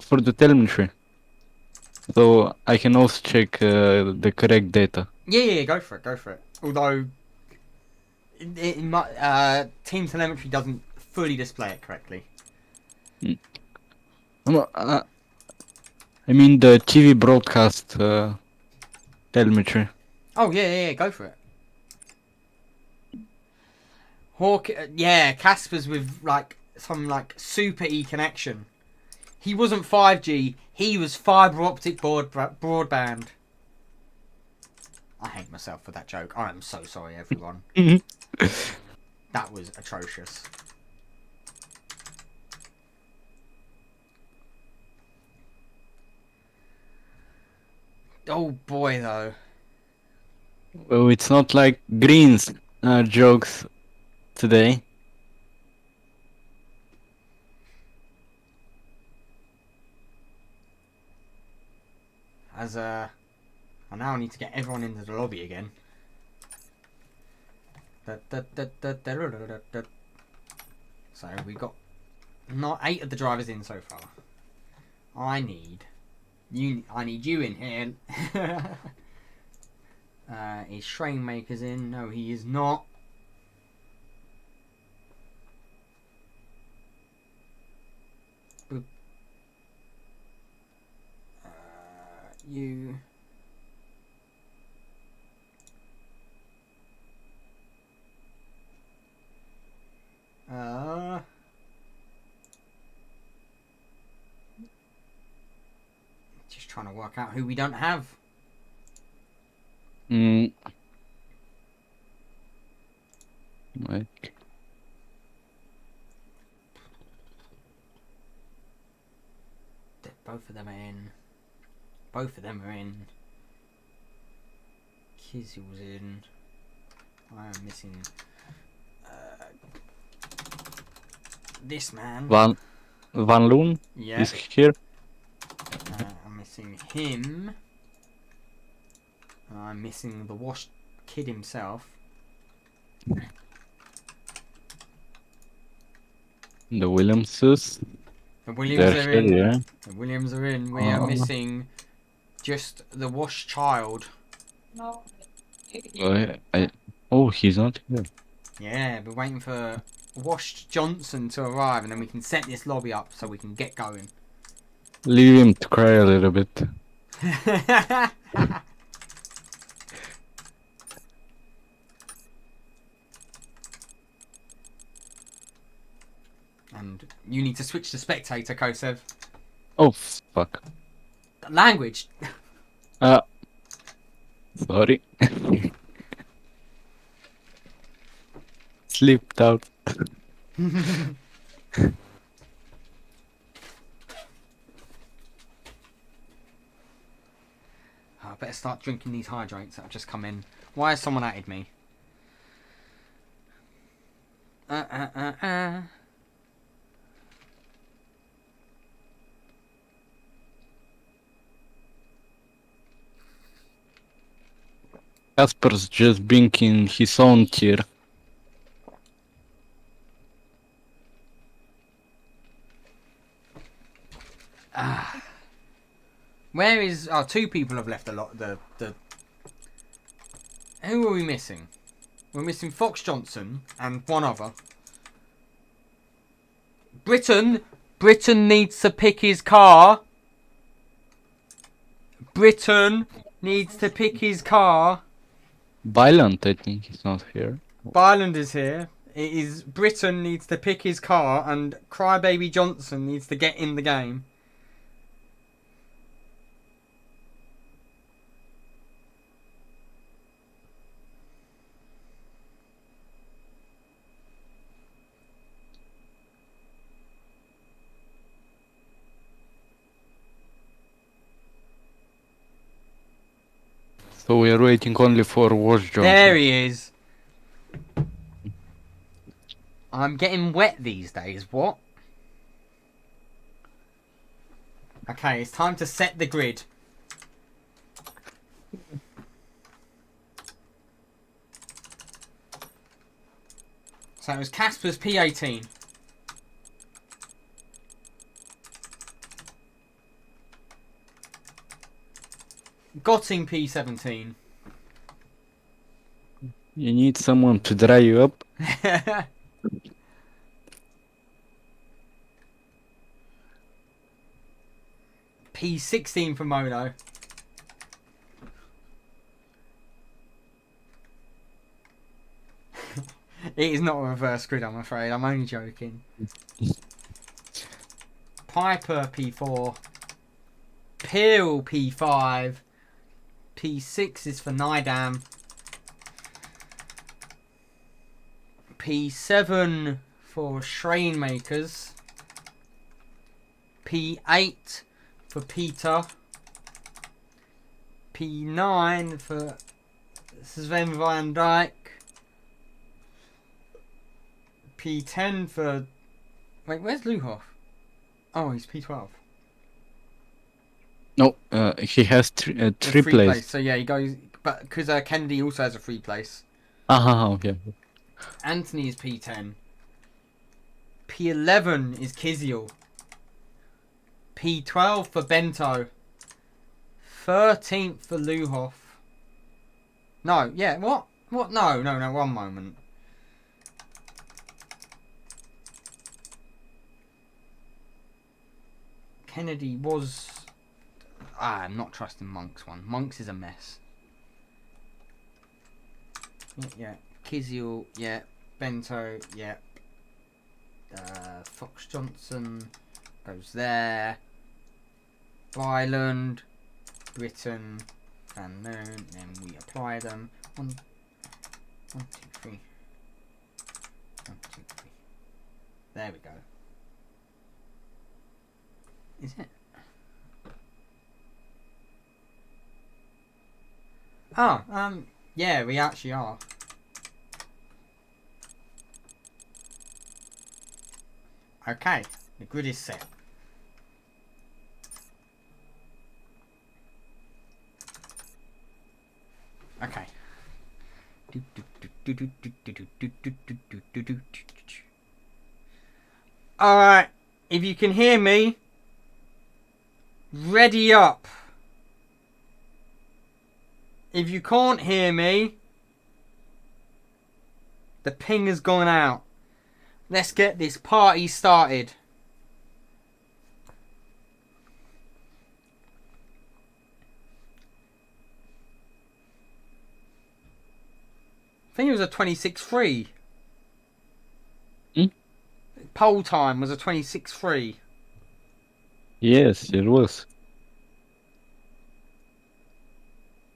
for the telemetry. So I can also check the correct data. Yeah, go for it, go for it. Although, team telemetry doesn't fully display it correctly. Mm. No, I mean the TV broadcast telemetry. Oh, yeah, go for it. Hawk, yeah, Casper's with like some like super E connection. He wasn't 5G, he was fibre optic broadband. I hate myself for that joke. I am so sorry, everyone. That was atrocious. Oh boy, though. Well, it's not like Green's jokes today. As I now need to get everyone into the lobby again. So we got not 8 of the drivers in so far. I need you in here. Is Shrainmaker's in? No, he is not. Boop. You. Just trying to work out who we don't have. Like. Both of them are in. Both of them are in. Kizzy's in. I am missing this man. Van Loon is here. I'm missing him. I'm missing the washed kid himself. The Williamses. The Williams are in. Yeah. The Williams are in. We are missing just the washed child. No. Oh, he's not here. Yeah, we're waiting for washed Johnson to arrive, and then we can set this lobby up so we can get going. Leave him to cry a little bit. And you need to switch to spectator, Kosev. Oh, fuck. Language. Sorry. Slipped out. I better start drinking these hydrates that have just come in. Why has someone added me? Casper's just being in his own tier. Where is... Oh, 2 people have left a lot. Who are we missing? We're missing Fox Johnson and one other. Britain needs to pick his car. Britain needs to pick his car. Violent, I think he's not here. Byland is here. It is Britain needs to pick his car, and Crybaby Johnson needs to get in the game. So we are waiting only for Wash Johnson. There he is. I'm getting wet these days. What? Okay, it's time to set the grid. So it was Casper's P18. Gotting P17. You need someone to dry you up. P16 for Mono. It is not a reverse grid, I'm afraid. I'm only joking. Piper P4. Peel P5. P6 is for Nidam. P7 for Shrine Makers. P8 for Peter. P9 for Sven van Dijk. P10 for... Wait, where's Luhoff? Oh, he's P12. No, he has three place. So yeah, he goes... But because Kennedy also has a free place. Okay. Anthony is P10. P11 is Kiziel. P12 for Bento. 13th for Luhoff. No, yeah, what? What? No, one moment. Kennedy was... I'm not trusting Monk's one. Monk's is a mess. Yeah. Kiziel, yeah. Bento, yeah. Fox Johnson goes there. Byland, Britain, and Noon. Then we apply them. One, two, three. 1, 2, 3. There we go. Is it? Oh, yeah, we actually are. Okay, the grid is set. Okay. Alright, if you can hear me, ready up. If you can't hear me, the ping has gone out. Let's get this party started. I think it was a 26-3. Poll time was a 26-3. Yes, it was.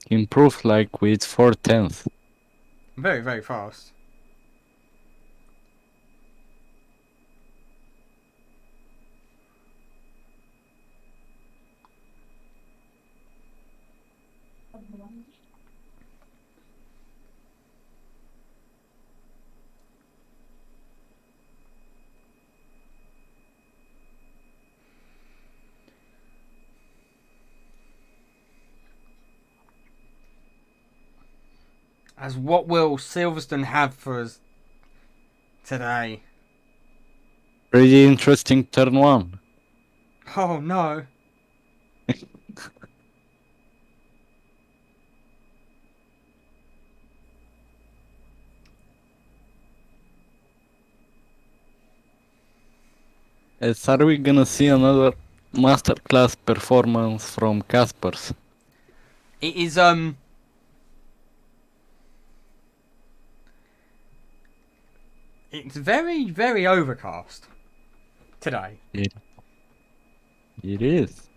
Improved like with 4/10. Very, very fast. As what will Silverstone have for us today? Pretty interesting turn 1. Oh no. Are we gonna see another masterclass performance from Caspers? It is it's very, very overcast today. It is.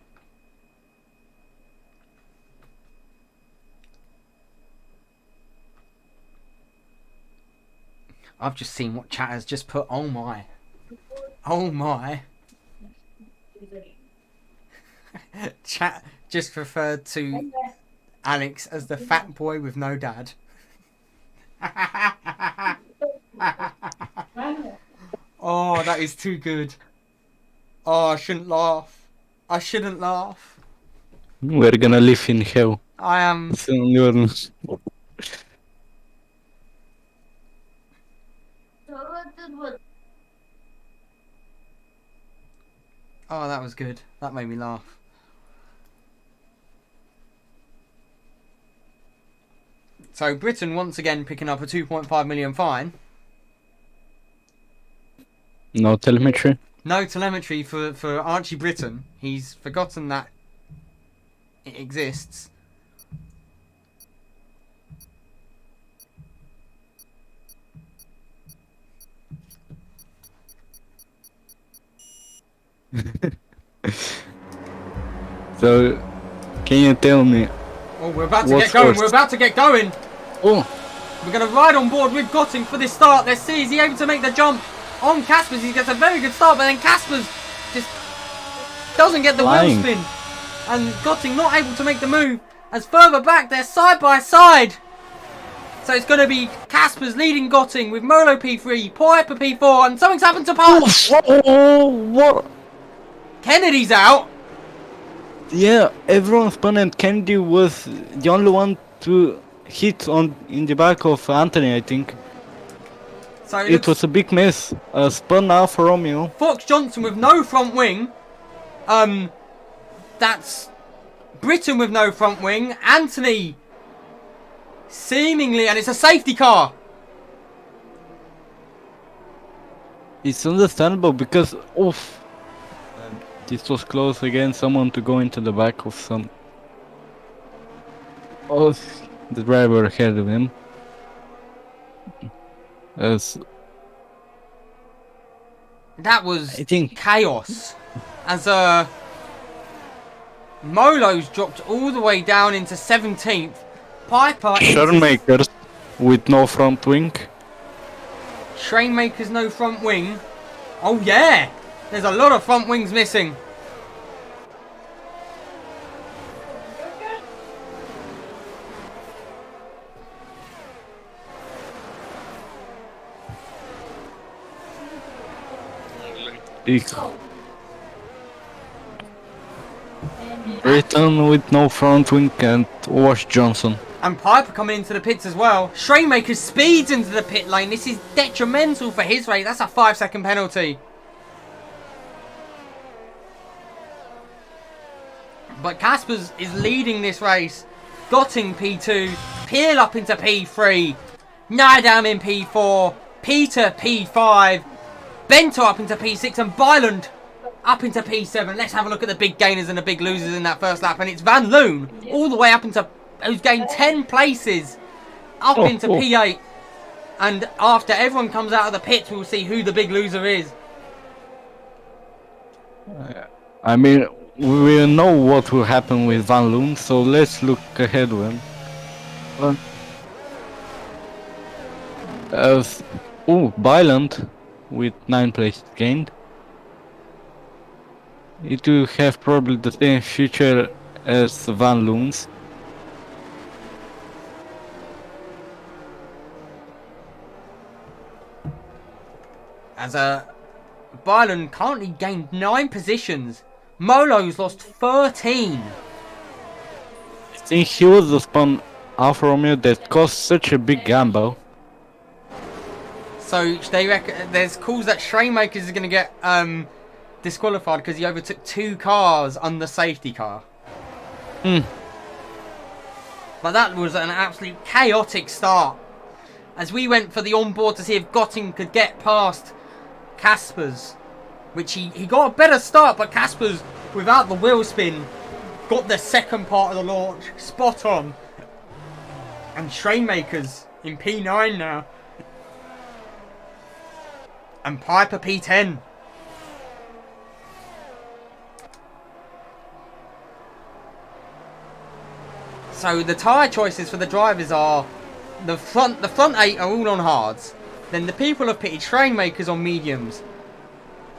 I've just seen what chat has just put. Oh my. Oh my. Chat just referred to Alex as the fat boy with no dad. Oh, that is too good. Oh, I shouldn't laugh. I shouldn't laugh. We're gonna live in hell. I am. Soon. Oh, that was good. That made me laugh. So Britain once again picking up a 2.5 million fine. No telemetry. No telemetry for Archie Britton. He's forgotten that it exists. So, can you tell me? Oh, we're about to get going. We're about to get going. Oh, We're going to ride on board with Gotting for this start. Let's see, is he able to make the jump on Caspers? He gets a very good start, but then Caspers just doesn't get the wheel spin. And Gotting not able to make the move. As further back, they're side by side. So it's going to be Caspers leading Gotting with Molo P3, Piper P4, and something's happened to Punch. oh, what? Kennedy's out. Yeah, everyone spun and Kennedy was the only one to hit in the back of Anthony, I think. So it was a big mess. Spun Alfa Romeo. Fox Johnson with no front wing. That's Britain with no front wing. Anthony seemingly, and it's a safety car. It's understandable because this was close again. Someone to go into the back of some. Oh, the driver ahead of him. That was, I think, chaos. As Molo's dropped all the way down into 17th. Piper Shoremakers with no front wing. Trainmakers no front wing. Oh yeah, there's a lot of front wings missing. Britain with no front wing and Wash Johnson. And Piper coming into the pits as well. Trainmaker speeds into the pit lane. This is detrimental for his race. That's a 5-second penalty. But Caspers is leading this race. Gotting P2. Peel up into P3. Nidam in P4. Peter P5. Bento up into P6. And Byland up into P7. Let's have a look at the big gainers and the big losers in that first lap. And it's Van Loon all the way up into... who's gained 10 places up into P8. And after everyone comes out of the pits, we'll see who the big loser is. I mean, we will know what will happen with Van Loon, so let's look ahead with him. Byland with 9 places gained. It will have probably the same future as Van Loon's. As Byland currently gained 9 positions. Molo's lost 13. I think he was the spun Alfa Romeo that caused such a big gamble. So they reckon there's calls that Trainmakers is going to get disqualified because he overtook 2 cars on the safety car. But that was an absolute chaotic start. As we went for the onboard to see if Gotting could get past Caspers, which he got a better start, but Caspers, without the wheel spin, got the second part of the launch spot on. And Trainmakers in P9 now. And Piper P10. So the tyre choices for the drivers are the front 8 are all on hards. Then the people have pitted Trainmakers on mediums.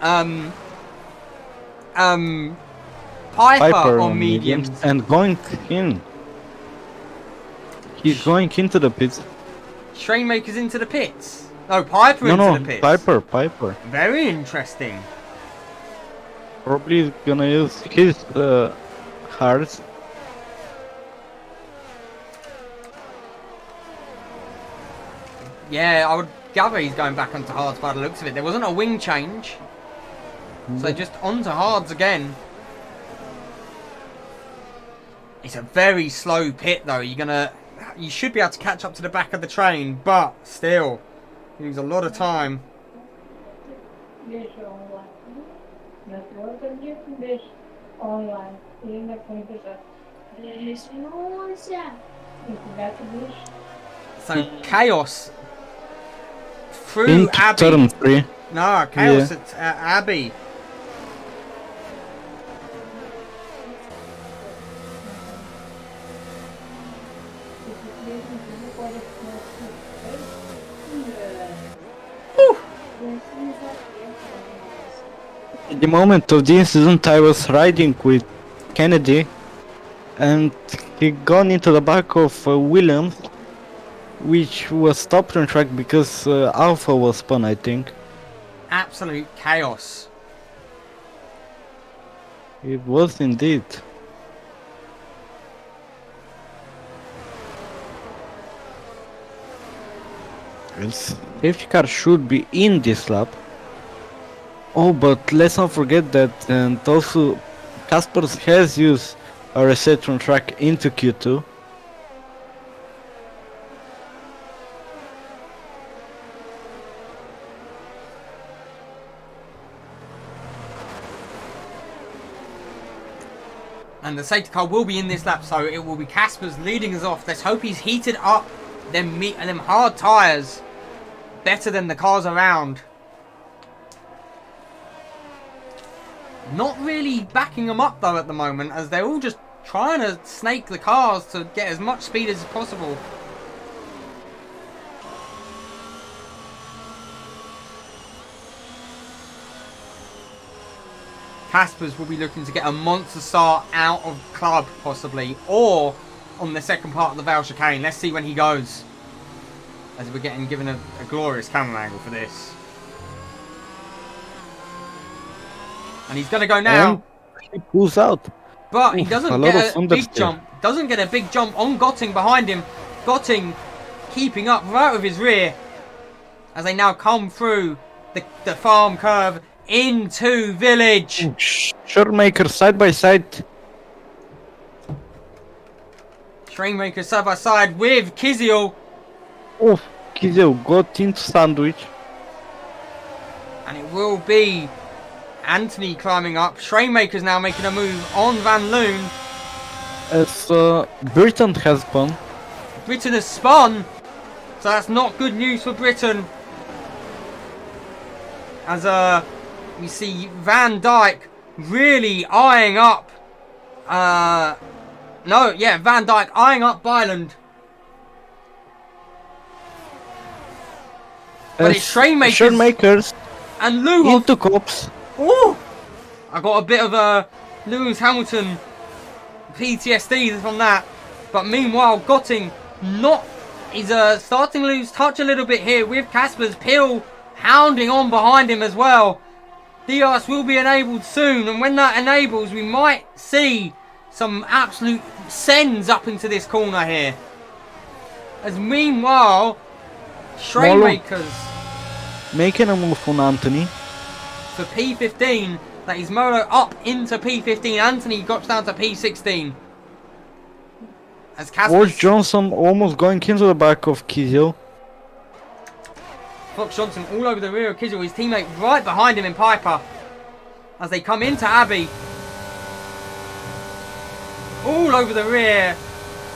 Piper on mediums. And going in. He's going into the pits. Trainmaker's into the pits. No, Piper into the pits. Piper. Very interesting. Probably he's gonna use his hearts. Yeah, I would gather he's going back onto hards by the looks of it. There wasn't a wing change. So just onto hards again. It's a very slow pit though. You should be able to catch up to the back of the train, but still, you lose a lot of time. So chaos through into Abbey. turn 3. No, chaos at Abbey. At the moment of the incident, I was riding with Kennedy, and he gone into the back of Williams, which was stopped on track because Alpha was spun, I think. Absolute chaos. It was indeed. Safety car should be in this lap. Oh, but let's not forget that, and also Kaspers has used a reset on track into Q2. And the safety car will be in this lap, so it will be Kaspers leading us off. Let's hope he's heated up them hard tyres better than the cars around. Not really backing them up though at the moment, as they're all just trying to snake the cars to get as much speed as possible. Kaspers will be looking to get a monster start out of club possibly, or on the second part of the Vale chicane. Let's see when he goes, as we're getting given a glorious camera angle for this. And he's going to go now. And he pulls out. But he doesn't get a big jump. Doesn't get a big jump on Gotting behind him. Gotting keeping up right with his rear as they now come through the farm curve into village. Shortmaker side by side. Trainmaker side by side with Kizil. Oh, Kizil got into sandwich. And it will be Anthony climbing up. Trainmaker's now making a move on Van Loon. As Britain has spun. Britain has spun. So that's not good news for Britain. As we see Van Dijk really eyeing up. Van Dijk eyeing up Byland. But it's Trainmakers and Lewis into cops. Ooh! I got a bit of a Lewis Hamilton PTSD from that. But meanwhile, Gotting is starting to lose touch a little bit here with Kaspers. Pill hounding on behind him as well. Diaz will be enabled soon, and when that enables, we might see some absolute sends up into this corner here. As meanwhile, Trainmakers making a move on Anthony for P15. That is Molo up into P15. Anthony drops down to P16. As Fox Johnson almost going into the back of Kizil. Fox Johnson all over the rear of Kizil. His teammate right behind him in Piper. As they come into Abbey. All over the rear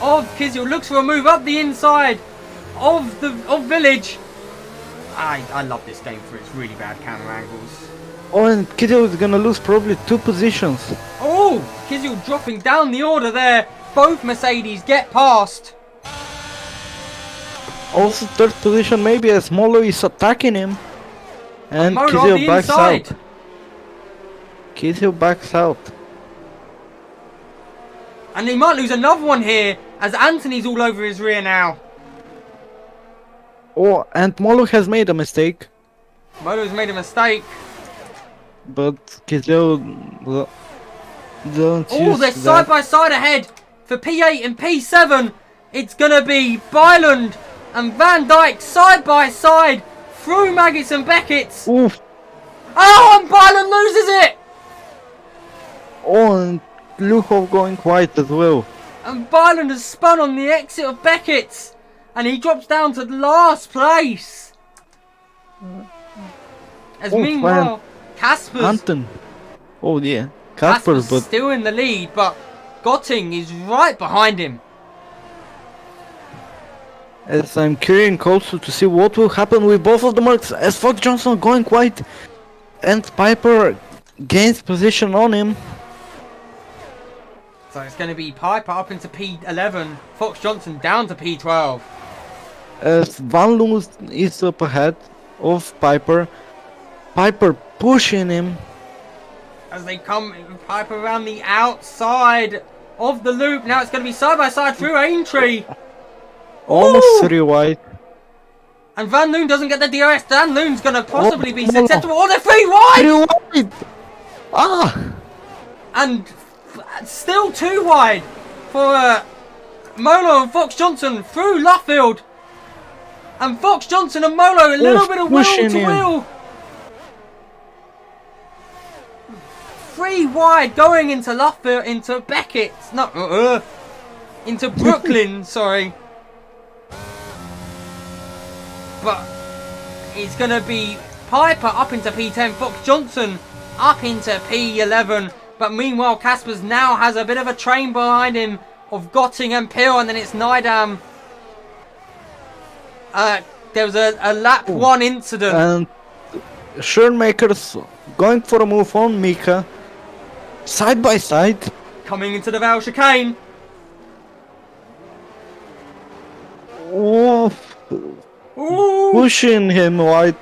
of Kizil. Looks for a move up the inside of Village. I love this game for its really bad camera angles. Oh, and Kizil is gonna lose probably 2 positions. Oh, Kizil dropping down the order there. Both Mercedes get past. Also 3rd position maybe as Molo is attacking him. And Kizil backs out. Kizil backs out. And they might lose another one here as Anthony's all over his rear now. Oh, and Molo has made a mistake. Molo's made a mistake. But Kizeo don't Oh, they're side by side ahead for P8 and P7. It's gonna be Byland and Van Dyke side by side through Maggots and Beckett's. Oof. Oh, and Byland loses it. Oh, and Luhov going wide as well. And Byland has spun on the exit of Beckett's, and he drops down to last place. As meanwhile, Casper's Anton. Oh yeah, Casper's but still in the lead, but Gotting is right behind him. as I'm carrying also to see what will happen with both of the marks, as Fox Johnson going wide and Piper gains position on him. So it's going to be Piper up into P11, Fox Johnson down to P12. As Van Loos is up ahead of Piper. Piper pushing him. As they come, Piper around the outside of the loop. Now it's going to be side by side through Aintree. Almost Ooh! 3 wide. And Van Loon doesn't get the DRS. Dan Loon's going to possibly be successful. Oh, they're 3 wide! 3 wide! Ah! And still 2 wide for Molo and Fox Johnson through Luffield. And Fox Johnson and Molo a little bit of wheel to wheel. 3 wide going into Luffield, into Beckett, into Brooklyn, sorry. But it's going to be Piper up into P10, Fox Johnson up into P11. But meanwhile, Caspers now has a bit of a train behind him of Gotting and Peel, and then it's Nydam. There was a lap 1 incident. And Schoenmakers going for a move on Mika. Side by side. Coming into the Vale chicane. Oh. Ooh. Pushing him wide.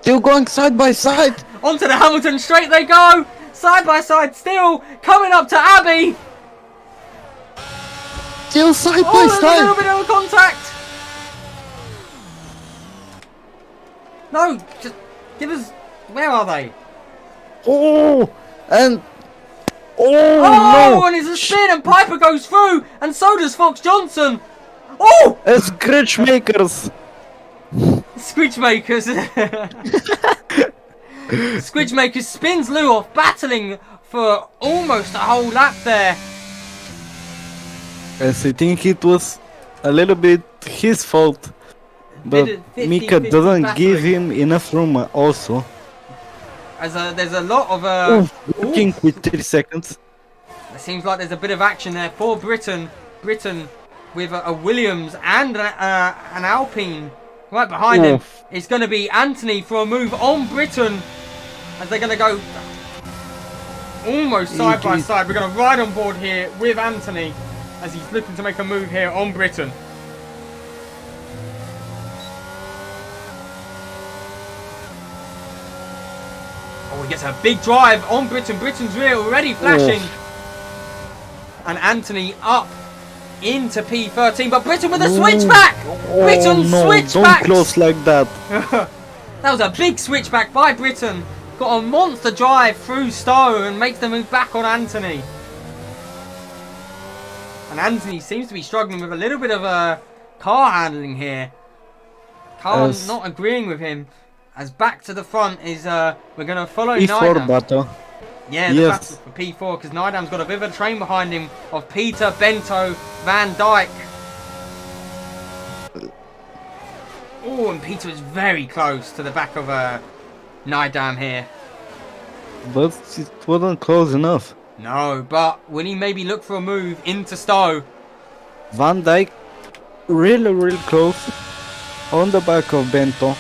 Still going side by side. Onto the Hamilton straight they go. Side by side still. Coming up to Abbey. Still side by there's side. a little bit of contact. No, just give us... Where are they? Oh! And... Oh, no! And it's a spin and Piper goes through. And so does Fox Johnson. Oh! Scritchmakers. Squidgemakers. Squidgemakers spins Lou off, battling for almost a whole lap there. Yes, I think it was a little bit his fault. But 50, Mika 50 doesn't battling. give him enough room also. As there's a lot of... Looking with 3 seconds. It seems like there's a bit of action there for Britain. Britain with a Williams and an Alpine right behind him. It's going to be Anthony for a move on Britain. As they're going to go almost side by side. We're going to ride on board here with Anthony as he's looking to make a move here on Britain. Oh, he gets a big drive on Britain. Britain's rear already flashing. And Anthony up into P13. But Britain with a switchback. Britain switchback. Don't close like that. That was a big switchback by Britain. Got a monster drive through Stowe and makes the move back on Anthony. And Anthony seems to be struggling with a little bit of car handling here. Car not agreeing with him. As back to the front is, we're going to follow P4 battle. Yeah, the battle for P4, because Nydam's got a bit of a train behind him of Peter, Bento, Van Dyke. Oh, and Peter is very close to the back of Nydam here. But it wasn't close enough. No, but will he maybe look for a move into Stowe? Van Dyke really close on the back of Bento.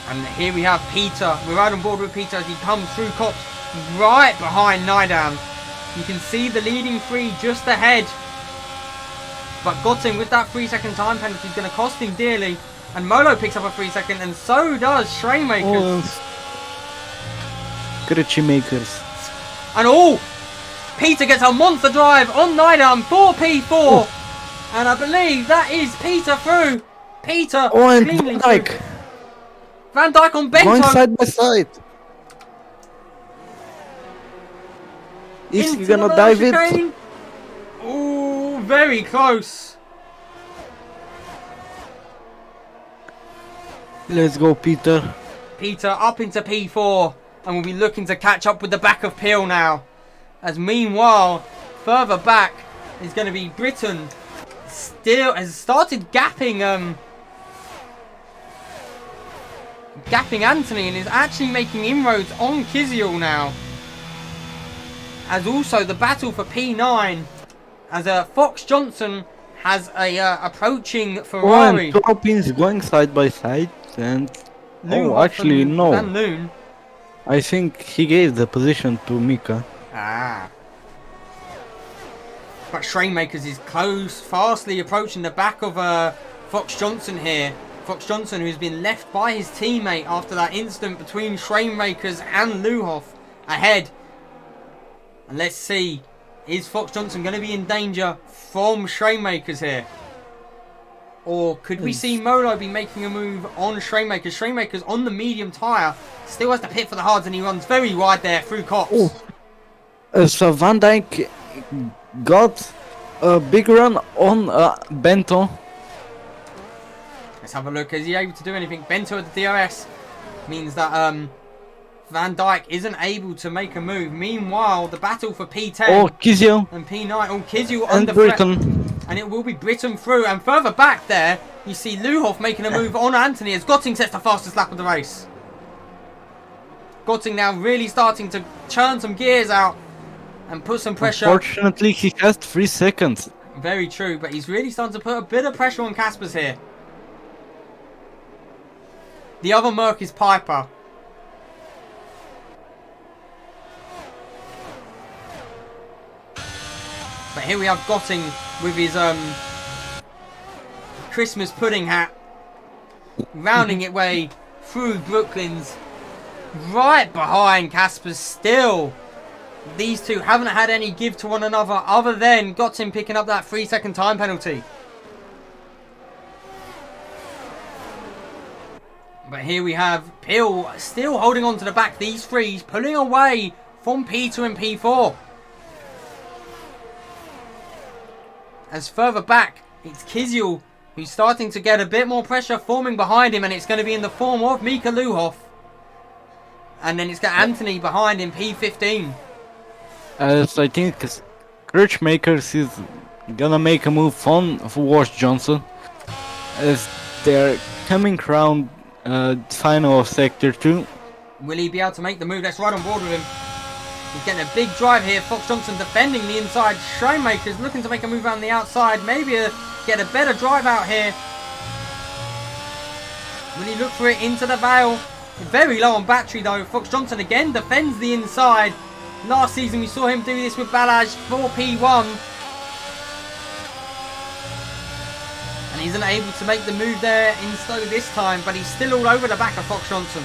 And here we have Peter. We're right on board with Peter as he comes through Cops right behind Nydam. You can see the leading 3 just ahead. But Gotting with that 3-second time penalty is going to cost him dearly. And Molo picks up a 3-second, and so does Shrainmakers. Scritchy makers. And Peter gets a monster drive on Nydam for P4. And I believe that is Peter through. Peter and cleanly Van Dijk. through. Van Dijk on Bento. Going side by side. Is he gonna dive it? Ooh, very close. Let's go, Peter. Peter up into P4. And we'll be looking to catch up with the back of Peel now. As meanwhile, further back is going to be Britain. Still has started gapping Anthony and is actually making inroads on Kiziel now. As also the battle for P9, as Fox Johnson has a approaching Ferrari. Two Alpines going side by side, and Luhoff actually and no. Van Loon. I think he gave the position to Mika. Ah. But Shrainmakers is close, fastly approaching the back of Fox Johnson here. Fox Johnson, who's been left by his teammate after that incident between Shrainmakers and Luhoff, ahead. And let's see, is Fox Johnson going to be in danger from Shrainmakers here? Or could we see Molo be making a move on Shrainmakers? Shrainmakers on the medium tyre, still has to pit for the hards and he runs very wide there through Cops. So Van Dijk got a big run on Bento. Let's have a look. Is he able to do anything? Bento at the DRS means that Van Dijk isn't able to make a move. Meanwhile, the battle for P10 Kiziel and P9. Oh, Kiziel and under Britain. threat. And it will be Britain through. And further back there, you see Luhoff making a move on Anthony as Gotting sets the fastest lap of the race. Gotting now really starting to churn some gears out and put some pressure. Unfortunately, he has 3 seconds. Very true, but he's really starting to put a bit of pressure on Caspers here. The other Merc is Piper. But here we have Gotting with his Christmas pudding hat, rounding it way through Brooklyn's, right behind Caspers still. These two haven't had any give to one another other than Gotting picking up that 3-second time penalty. But here we have Peel still holding on to the back. These threes pulling away from P2 and P4. As further back, it's Kiziel who's starting to get a bit more pressure forming behind him, and it's going to be in the form of Mika Luhoff. And then it's got Anthony behind him, P15. As I think Crutchmakers is gonna make a move on Wash Johnson, as they're coming around final of Sector 2. Will he be able to make the move? Let's right on board with him. He's getting a big drive here. Fox Johnson defending the inside. Shrainmakers looking to make a move around the outside. Maybe get a better drive out here. Will he look for it into the Vale? Very low on battery though. Fox Johnson again defends the inside. Last season we saw him do this with Balaj for P1. And he's unable to make the move there in slow this time, but he's still all over the back of Fox Johnson.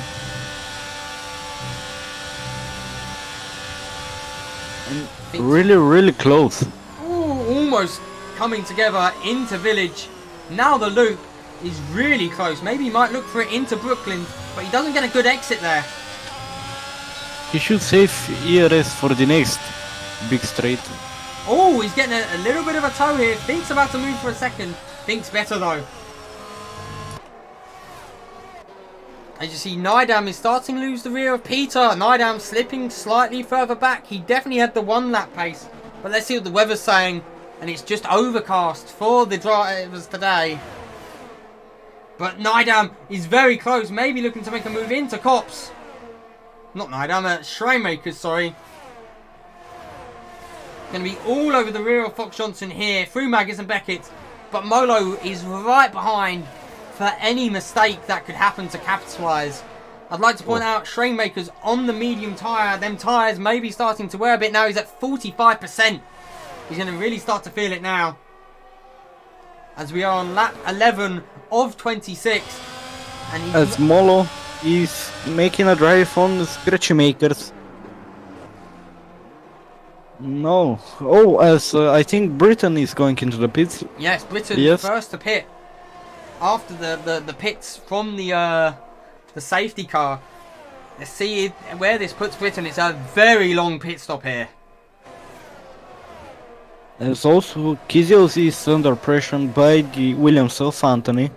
Really close. Ooh, almost coming together into Village. Now the loop is really close. Maybe he might look for it into Brooklyn, but he doesn't get a good exit there. He should save ERS for the next big straight. Oh, he's getting a little bit of a toe here. Fink's about to move for a second. Fink's better though. As you see, Nydam is starting to lose the rear of Peter. Nydam slipping slightly further back. He definitely had the 1 lap pace. But let's see what the weather's saying. And it's just overcast for the drivers today. But Nydam is very close. Maybe looking to make a move into Cops. Not Nydam, Shrainmakers, sorry. Going to be all over the rear of Fox Johnson here. Through Maggis and Beckett. But Molo is right behind for any mistake that could happen to capitalise. I'd like to point out Shrainmakers on the medium tyre. Them tyres may be starting to wear a bit now. He's at 45%. He's going to really start to feel it now. As we are on lap 11 of 26. And as Molo is making a drive on Scratchy Makers. No. Oh, as I think Britain is going into the pits. Yes, Britain Yes. first to pit after the pits from the safety car. Let's see where this puts Britain. It's a very long pit stop here. As also Kvyat is under pressure by the Williams of Anthony.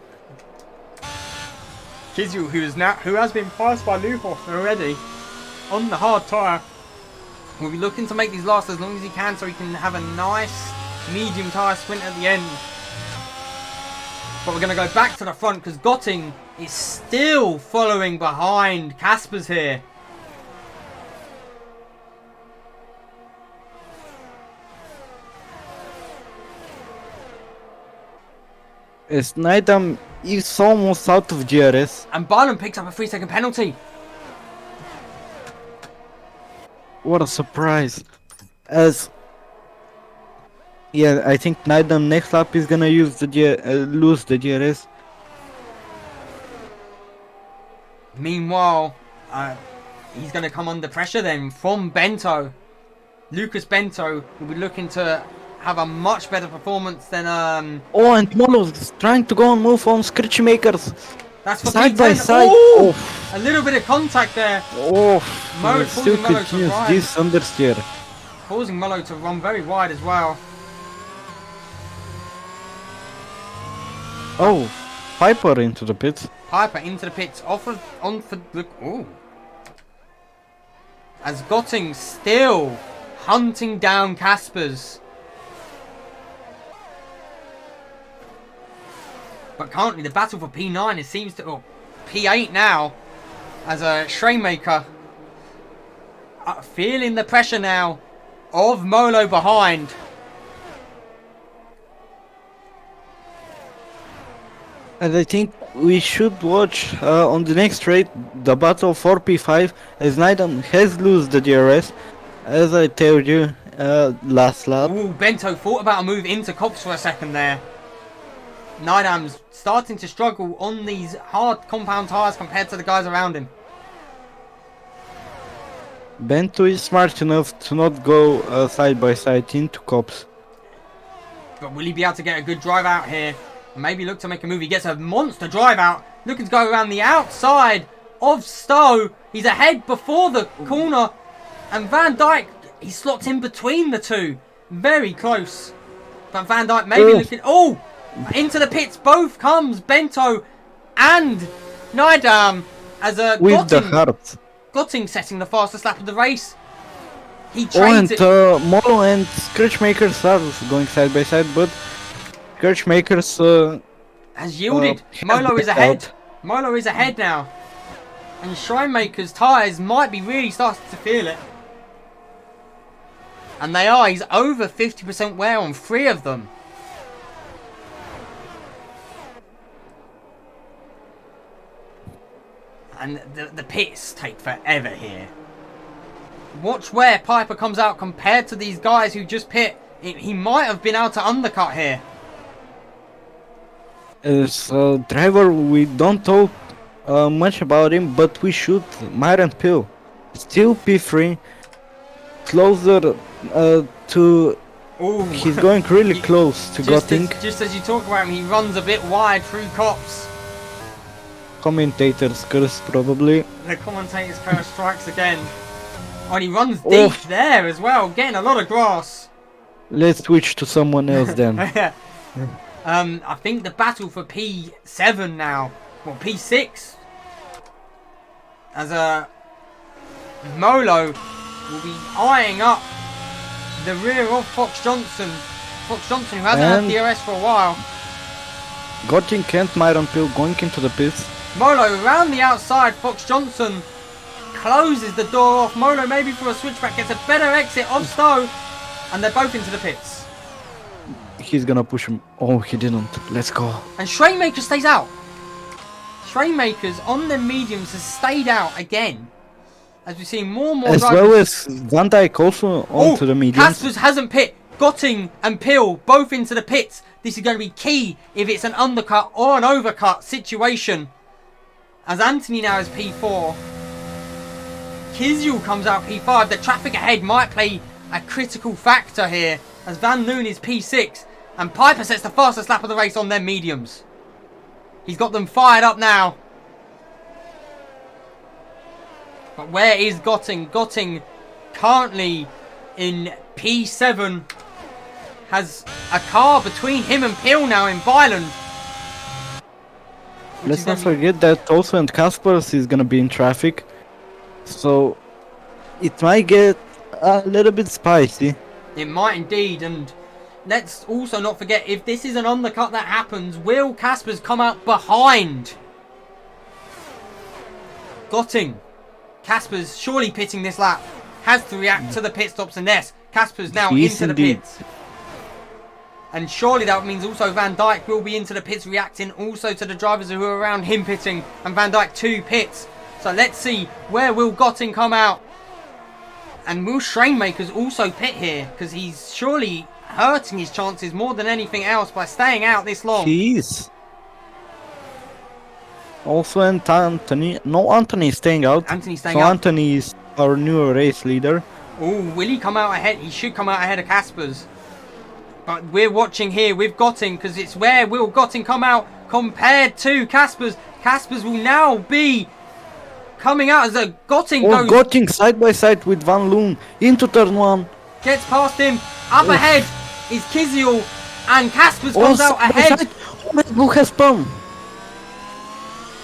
Kvyat, who has been passed by Luhoff already on the hard tyre, will be looking to make these last as long as he can so he can have a nice medium tyre sprint at the end. But we're going to go back to the front because Gotting is still following behind Kaspers here. As Neidham is almost out of GRS. And Byron picks up a 3-second penalty. What a surprise. As yeah, I think Neidham next lap is gonna use the lose the GRS. Meanwhile, he's going to come under pressure then from Bento. Lucas Bento will be looking to have a much better performance than Oh, and Molo's trying to go and move on Scritchy Makers. that's for Side by P10. side. Ooh, Oh, a little bit of contact there. oh, causing still Molo to continues ride. this understeer. Causing Molo to run very wide as well. Oh, Piper into the pits. Piper into the pits, on for the... Ooh. As Gotting still hunting down Kaspers. But currently the battle for P9 it seems to... Oh, P8 now. As a Schrainmaker. Feeling the pressure now of Molo behind. And I think we should watch on the next race the battle for P5 as Neidham has lost the DRS, as I told you last lap. Ooh, Bento thought about a move into Cops for a second there. Neidham's starting to struggle on these hard compound tyres compared to the guys around him. Bento is smart enough to not go side by side into Cops. But will he be able to get a good drive out here? Maybe look to make a move. He gets a monster drive out. Looking to go around the outside of Stowe. He's ahead before the corner. And Van Dijk, he slots in between the two. Very close. But Van Dijk maybe looking... Oh! Into the pits. Both comes Bento and Neidham as a with the heart. Gotting setting the fastest lap of the race. He Oh, and trades Molo and Scratchmakers are going side by side, but Scratchmakers has yielded. Molo is ahead. Molo is ahead now. And Schrainmaker's tyres might be really starting to feel it. And they are. He's over 50% wear on 3 of them. And the pits take forever here. Watch where Piper comes out compared to these guys who just pit. He might have been able to undercut here. As a driver, we don't talk much about him, but we should. Myron Pill, still P3, closer to... Ooh. He's going really close to Gotting. Just as you talk about him, he runs a bit wide through Cops. Commentator's curse, probably. The commentator's curse strikes again. Oh, and he runs deep there as well, getting a lot of grass. Let's switch to someone else then. I think the battle for P7 now, well P6, as Molo will be eyeing up the rear of Fox Johnson. Fox Johnson, who hasn't had DRS for a while. Gotting and Myron Pill going into the pits. Molo around the outside. Fox Johnson closes the door off. Molo maybe for a switchback gets a better exit of Stowe, and they're both into the pits. He's gonna push him. Oh, he didn't. Let's go. And Schrainmaker stays out. Schrainmakers on the mediums has stayed out again. As we see more and more as drivers. well as Van Dijk also onto the mediums. Kaspers hasn't pit. Gotting and Pill both into the pits. This is going to be key if it's an undercut or an overcut situation. As Anthony now is P4. Kvyat comes out P5. The traffic ahead might play a critical factor here as Van Loon is P6 and Piper sets the fastest lap of the race on their mediums. He's got them fired up now. But where is Gotting? Gotting currently in P7 has a car between him and Peel now in Byland. Let's not forget that also and Kaspers is gonna be in traffic, so it might get a little bit spicy. It might indeed, and let's also not forget, if this is an undercut that happens, will Kaspers come out behind Gotting? Kaspers surely pitting this lap, has to react to the pit stops, and yes, Kaspers now into the pits. And surely that means also Van Dijk will be into the pits, reacting also to the drivers who are around him pitting, and Van Dijk 2 pits. So let's see, where will Gotting come out? And will Schrainmakers also pit here? Because he's surely hurting his chances more than anything else by staying out this long. He is. Also and Anthony. No, Anthony is staying out. Anthony's staying out. out. Anthony is our new race leader. Oh, will he come out ahead? He should come out ahead of Kaspers. But we're watching here with Gotting, because it's where will Gotting come out compared to Kaspers. Kaspers will now be coming out as a Gotting goes. Gotting side by side with Van Loon into turn 1. Gets past him. Up ahead is Kiziel, and Kaspers comes out ahead. Red Bull has spun.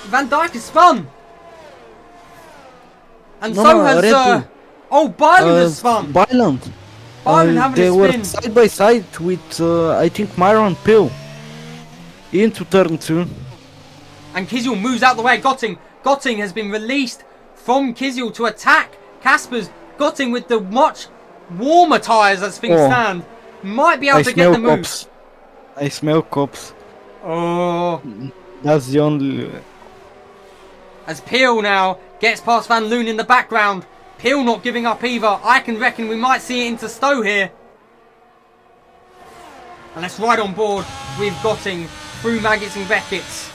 Van Dijk has spun. And so has Byland has spun. Byland. They were side by side with I think Myron Pill into turn 2. And Kiziel moves out the way. Gotting has been released from Kiziel to attack Kaspers. Gotting with the much warmer tyres as things stand might be able to get the move. I smell cops. Oh, that's the only. As Peel now gets past Van Loon in the background. Peel not giving up either. I can reckon we might see it into Stowe here. And let's ride on board with Gotting through Maggots and Beckett's.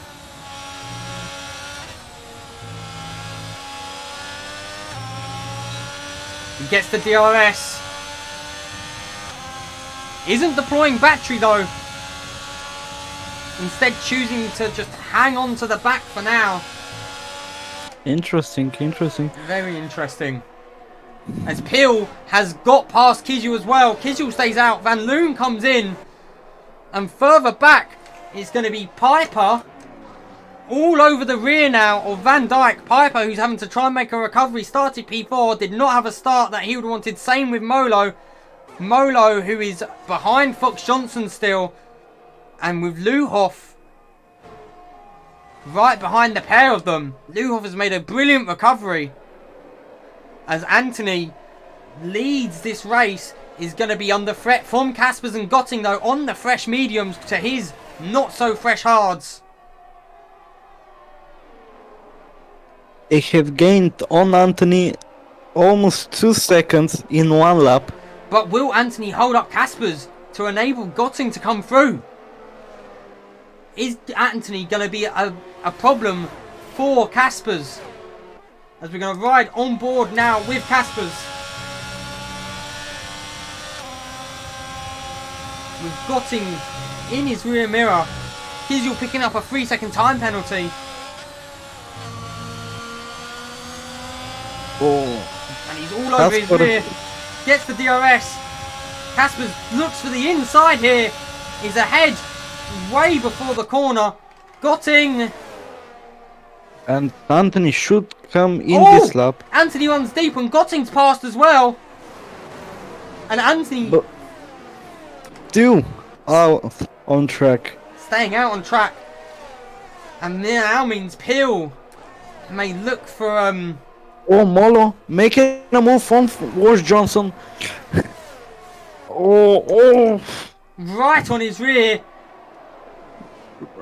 He gets the DRS. Isn't deploying battery though. Instead choosing to just hang on to the back for now. Interesting. Very interesting. As Peel has got past Kiziel as well. Kiziel stays out. Van Loon comes in. And further back is going to be Piper. All over the rear now of Van Dijk. Piper, who's having to try and make a recovery, started P4. Did not have a start that he would have wanted. Same with Molo. Molo, who is behind Fox Johnson still. And with Luhoff right behind the pair of them. Luhoff has made a brilliant recovery. As Anthony leads this race, is going to be under threat from Kaspers and Gotting though on the fresh mediums to his not so fresh hards. They have gained on Anthony almost 2 seconds in 1 lap. But will Anthony hold up Kaspers to enable Gotting to come through? Is Anthony going to be a problem for Kaspers? As we're going to ride on board now with Kaspers. With Gotting in his rear mirror. Kiziel picking up a 3-second time penalty. And he's all over his rear. Gets the DRS. Kaspers looks for the inside here. He's ahead. Way before the corner. Gotting. And Anthony should come in this lap. Anthony runs deep and Gotting's passed as well. And Anthony still out on track. Staying out on track. And now means Peel may look for Molo making a move from Wash Johnson. Right on his rear.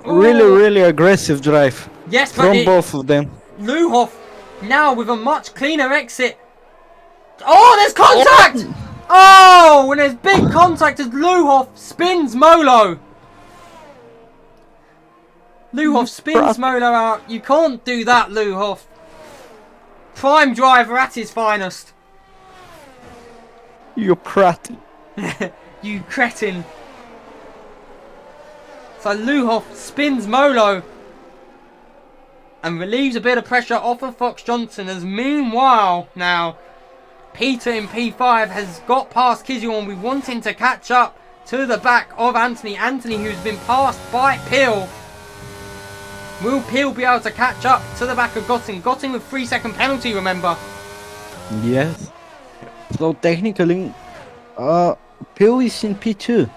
Really aggressive drive. Yes, from both of them. Luhoff now with a much cleaner exit. Oh, there's contact! Oh, when there's big contact as Luhoff spins Molo. Luhoff spins Molo out. You can't do that, Luhoff. Prime driver at his finest. You prat. You cretin. So Luhoff spins Molo and relieves a bit of pressure off of Fox Johnson, as meanwhile now Peter in P5 has got past Kizio and we want him to catch up to the back of Anthony. Anthony, who's been passed by Peel. Will Peel be able to catch up to the back of Gotting? Gotting with 3-second penalty, remember? Yes. So technically, Peel is in P2.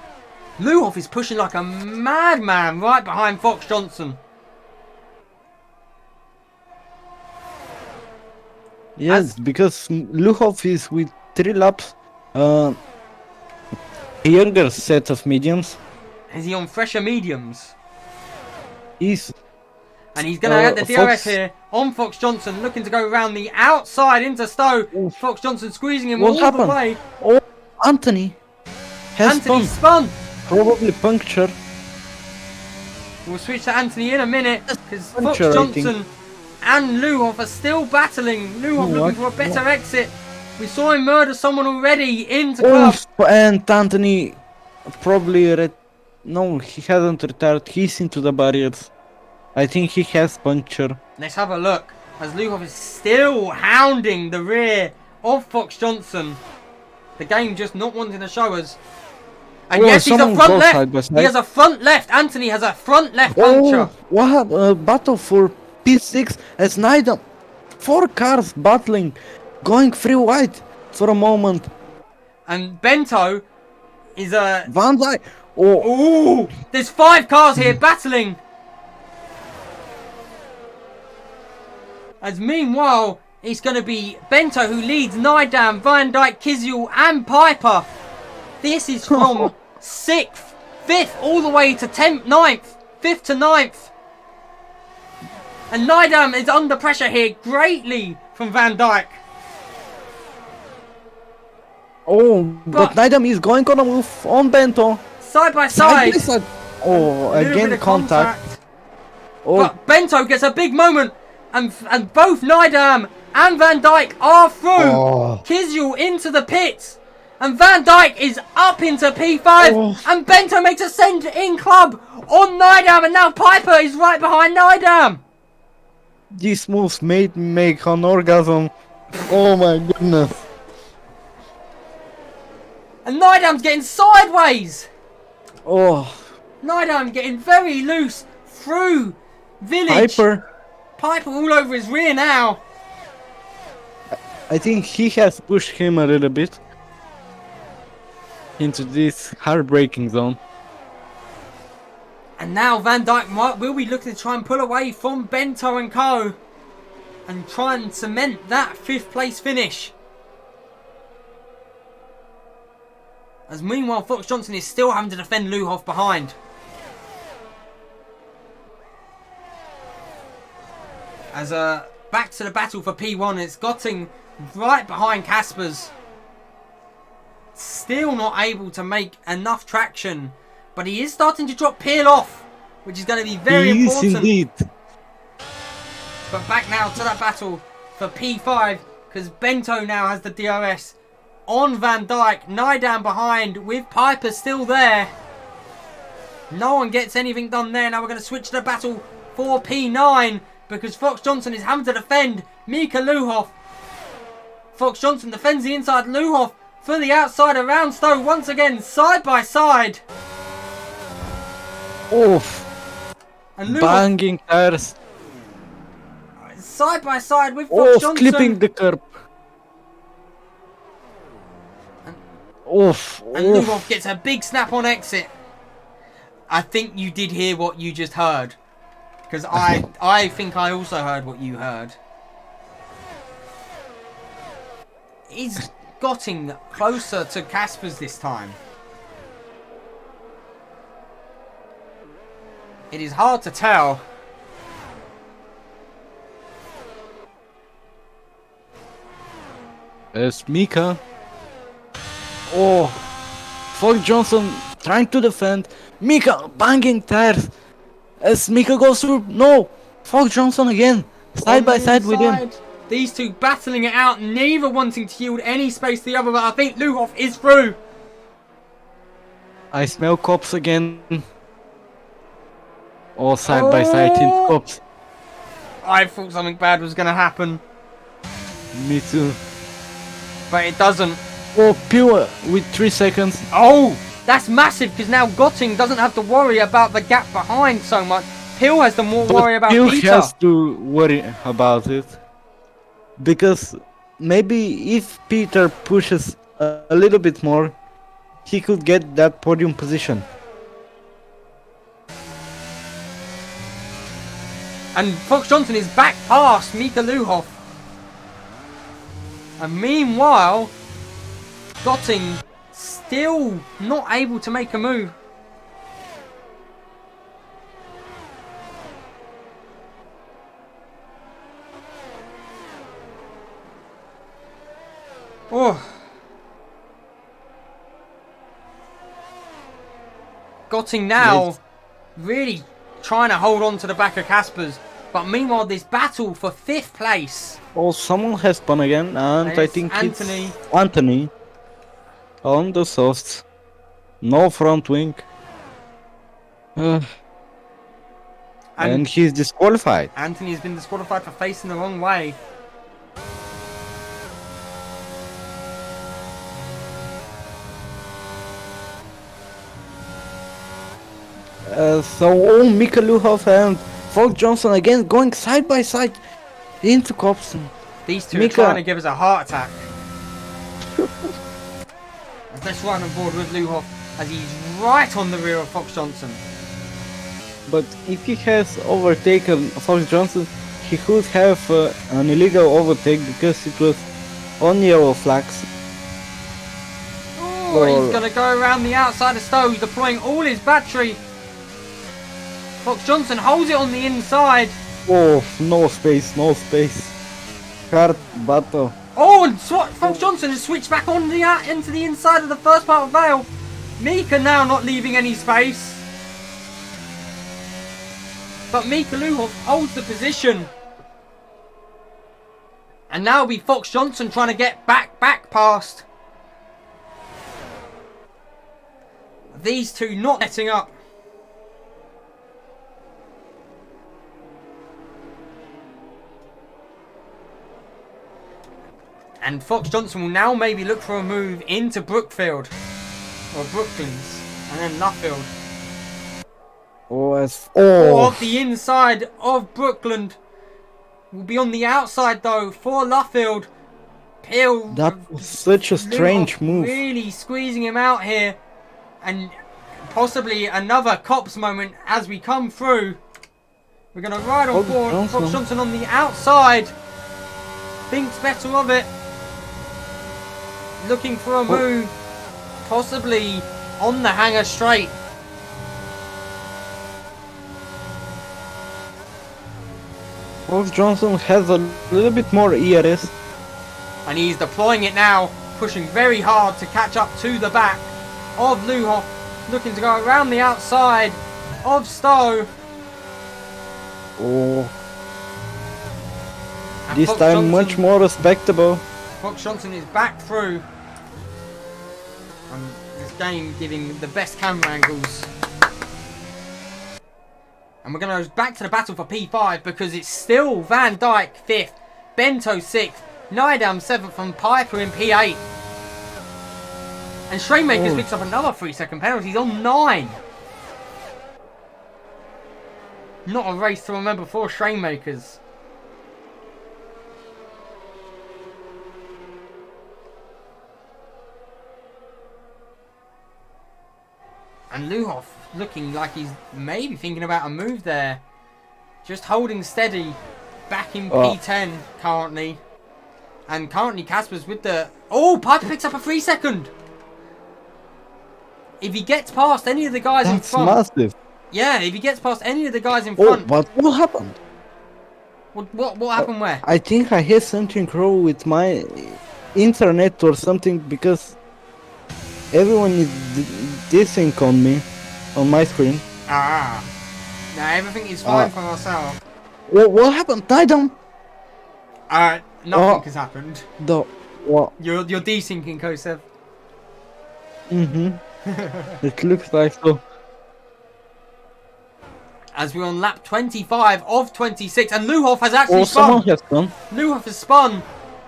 Luhoff is pushing like a madman right behind Fox Johnson. Yes, because Luhoff is with 3 laps. A younger set of mediums. Is he on fresher mediums? Is And he's going to get the DRS here on Fox Johnson, looking to go around the outside into Stowe. Oof. Fox Johnson squeezing him What all happened? the way. Oh, Anthony has Anthony spun. Probably puncture. We'll switch to Anthony in a minute, because Fox Puncture, Johnson and Luhoff are still battling. Luhoff looking for a better exit. We saw him murder someone already into club. And Anthony probably no, he hasn't retired. He's into the barriers. I think he has puncture. Let's have a look, as Luhoff is still hounding the rear of Fox Johnson. The game just not wanting to show us. And yes, he's a front left. He has a front left. Anthony has a front left puncture. What a battle for P6 as neither 4 cars battling, going free wide for a moment. And Bento is a Van Dijk. Ooh, there's 5 cars here battling. As meanwhile, it's going to be Bento who leads Nidam, Van Dijk, Kiziel and Piper. This is from 6th, 5th, all the way to 10th, 9th, 5th to 9th. And Nidam is under pressure here greatly from Van Dijk. Oh, but Nidam is going on a move on Bento. Side by side. Oh, again contact. Oh. But Bento gets a big moment. And both Nidam and Van Dijk are through. Oh. Kiziel into the pits. And Van Dijk is up into P5. Oh. And Bento makes a send in club on Nidam. And now Piper is right behind Nidam. These moves made me make an orgasm. Oh my goodness. And Nidam's getting sideways. Oh. Nidam getting very loose through Village. Piper all over his rear now. I think he has pushed him a little bit into this heartbreaking zone. And now Van Dijk will be looking to try and pull away from Bento and Co. And try and cement that 5th place finish. As meanwhile, Fox Johnson is still having to defend Luhoff behind. As back to the battle for P1, it's Gotting right behind Caspers. Still not able to make enough traction, but he is starting to drop Peel off, which is going to be very important. Yes, indeed. But back now to that battle for P5, because Bento now has the DRS on Van Dijk. Nidam behind with Piper still there. No one gets anything done there. Now we're going to switch to the battle for P9, because Fox Johnson is having to defend Mika Luhoff. Fox Johnson defends the inside. Luhoff for the outside around Stowe once again, side by side. Oof. And Luhoff banging tires. Side by side with Fox Johnson. Clipping the curb. Oof. And Luhoff gets a big snap on exit. I think you did hear what you just heard. Because I think I also heard what you heard. Is Gotting closer to Caspers this time? It is hard to tell. There's Mika. Oh, Fox Johnson trying to defend. Mika banging tires. As Mika goes through. No, Fox Johnson again. Side by side with him. These two battling it out, neither wanting to yield any space to the other, but I think Luhoff is through. I smell cops again. All side by side in cops. I thought something bad was going to happen. Me too. But it doesn't. Oh, Pure with 3 seconds. Oh, that's massive because now Gotting doesn't have to worry about the gap behind so much. Peel has to worry about Pure Peter. has to worry about it. Because maybe if Peter pushes a little bit more, he could get that podium position. And Fox Johnson is back past Mika Luhoff. And meanwhile, Gotting still not able to make a move. Oh. Gotting now really trying to hold on to the back of Casper's. But meanwhile, this battle for 5th place. Oh, someone has spun again, and I think Anthony. it's Anthony. On the softs. No front wing. And he's disqualified. Anthony has been disqualified for facing the wrong way. So Mika Luhoff and Fox Johnson again going side by side into cops. These two are trying to give us a heart attack. Let's run on board with Luhoff as he's right on the rear of Fox Johnson. But if he has overtaken Fox Johnson, he could have an illegal overtake because it was on yellow flags. Oh, he's going to go around the outside of Stowe. He's deploying all his battery. Fox Johnson holds it on the inside. Oh, no space, no space. Hard battle. Oh, and Fox Johnson has switched back on into the inside of the first part of Vale. Mika now not leaving any space. But Mika Luhoff holds the position. And now it'll be Fox Johnson trying to get back past. These two not letting up. And Fox Johnson will now maybe look for a move into Brookfield. Or Brooklands. And then Luffield. Or off the inside of Brookland. Will be on the outside though for Luffield. Peel. That was such a strange move. Really squeezing him out here. And possibly another cops moment as we come through. We're going to ride on board. Fox Johnson on the outside. Thinks better of it. Looking for a move. Possibly on the hanger straight. Fox Johnson has a little bit more ERS. And he's deploying it now. Pushing very hard to catch up to the back of Luhoff. Looking to go around the outside of Stowe. Oh. And this Fox time Johnson, much more respectable. Fox Johnson is back through. And this game giving the best camera angles. And we're going to go back to the battle for P5 because it's still Van Dyke 5th, Bento 6th, Nydam 7th and Piper in P8. And Shrainmakers picks up another 3-second penalty. He's on 9. Not a race to remember for Shrainmakers. And Luhoff looking like he's maybe thinking about a move there. Just holding steady. Back in P10 currently. And currently Casper's with the... Oh, Piper picks up a 3-second. If he gets past any of the guys in front... That's massive. Yeah, if he gets past any of the guys in front... But what happened? What happened where? I think I had something wrong with my internet or something because everyone is desync on me, on my screen. Ah. Now everything is fine for ourselves. What happened? Nydam? nothing has happened. What? You're desyncing, Kosev. It looks like so. As we're on lap 25 of 26, and Luhoff has actually someone spun. has spun. Luhoff has spun.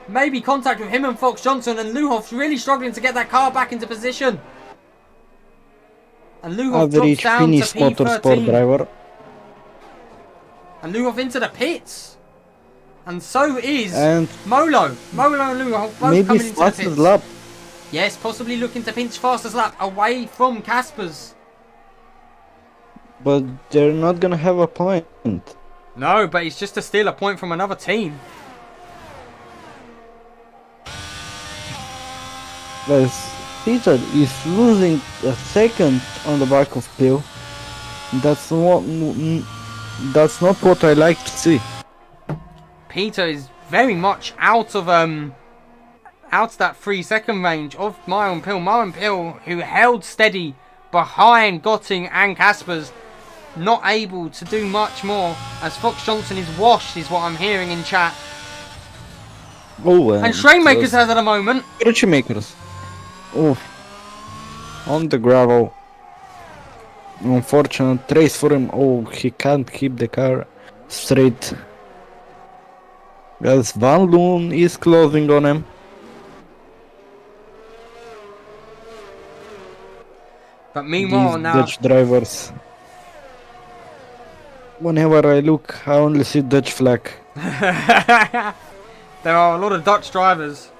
Maybe contact with him and Fox Johnson, and Luhoff's really struggling to get that car back into position. And Luhoff drops down to P13. Driver. And Luhoff into the pits. And so is Molo. Molo and Luhoff both coming into the pits. Lap. Yes, possibly looking to pinch fastest lap away from Casper's. But they're not gonna have a point. No, but it's just to steal a point from another team. Guys, Peter is losing a second on the back of Peel. That's not what I like to see. Peter is very much out of that 3-second range of Myron Pill. Myron Pill, who held steady behind Gotting and Casper's, not able to do much more as Fox Johnson is washed, is what I'm hearing in chat. Oh, and Trainmakers has at a moment. Trainmakers. Oh, on the gravel. Unfortunate race for him. Oh, he can't keep the car straight. As Van Loon is closing on him. But meanwhile, these now Dutch drivers. Whenever I look, I only see Dutch flag. There are a lot of Dutch drivers.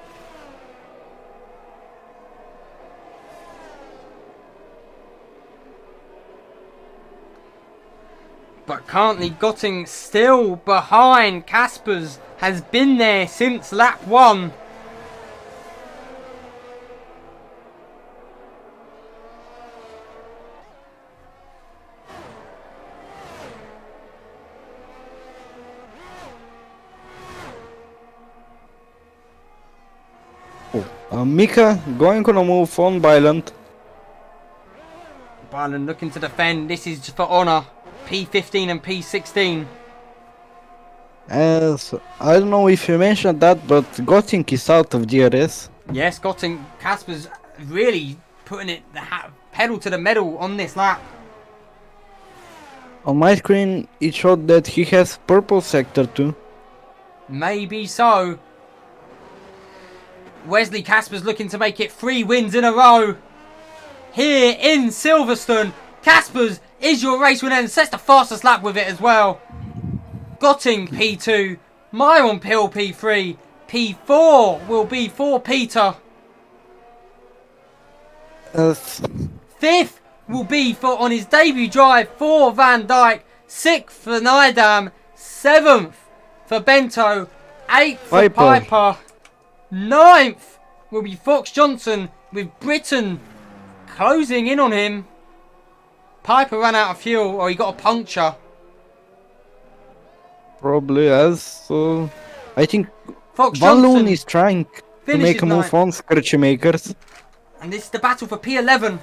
But currently Gotting still behind Casper's, has been there since lap 1. Mika going on a move on Byland. Byland looking to defend. This is for honour. P15 and P16. As I don't know if you mentioned that, but Gotting is out of DRS. Yes, Gotting. Casper's really putting it pedal to the metal on this lap. On my screen, it showed that he has purple sector too. Maybe so. Wesley Casper's looking to make it 3 wins in a row. Here in Silverstone, Casper's is your race winner and sets the fastest lap with it as well. Gotting P2, Myron Pill P3, P4 will be for Peter. 5th will be for on his debut drive for Van Dijk, 6th for Nydam, 7th for Bento, 8th for Piper, 9th will be Fox Johnson with Britain closing in on him. Piper ran out of fuel, or he got a puncture. Probably as I think Fox Van Loon Johnson is trying to make a move on Scratchy Makers. And this is the battle for P11.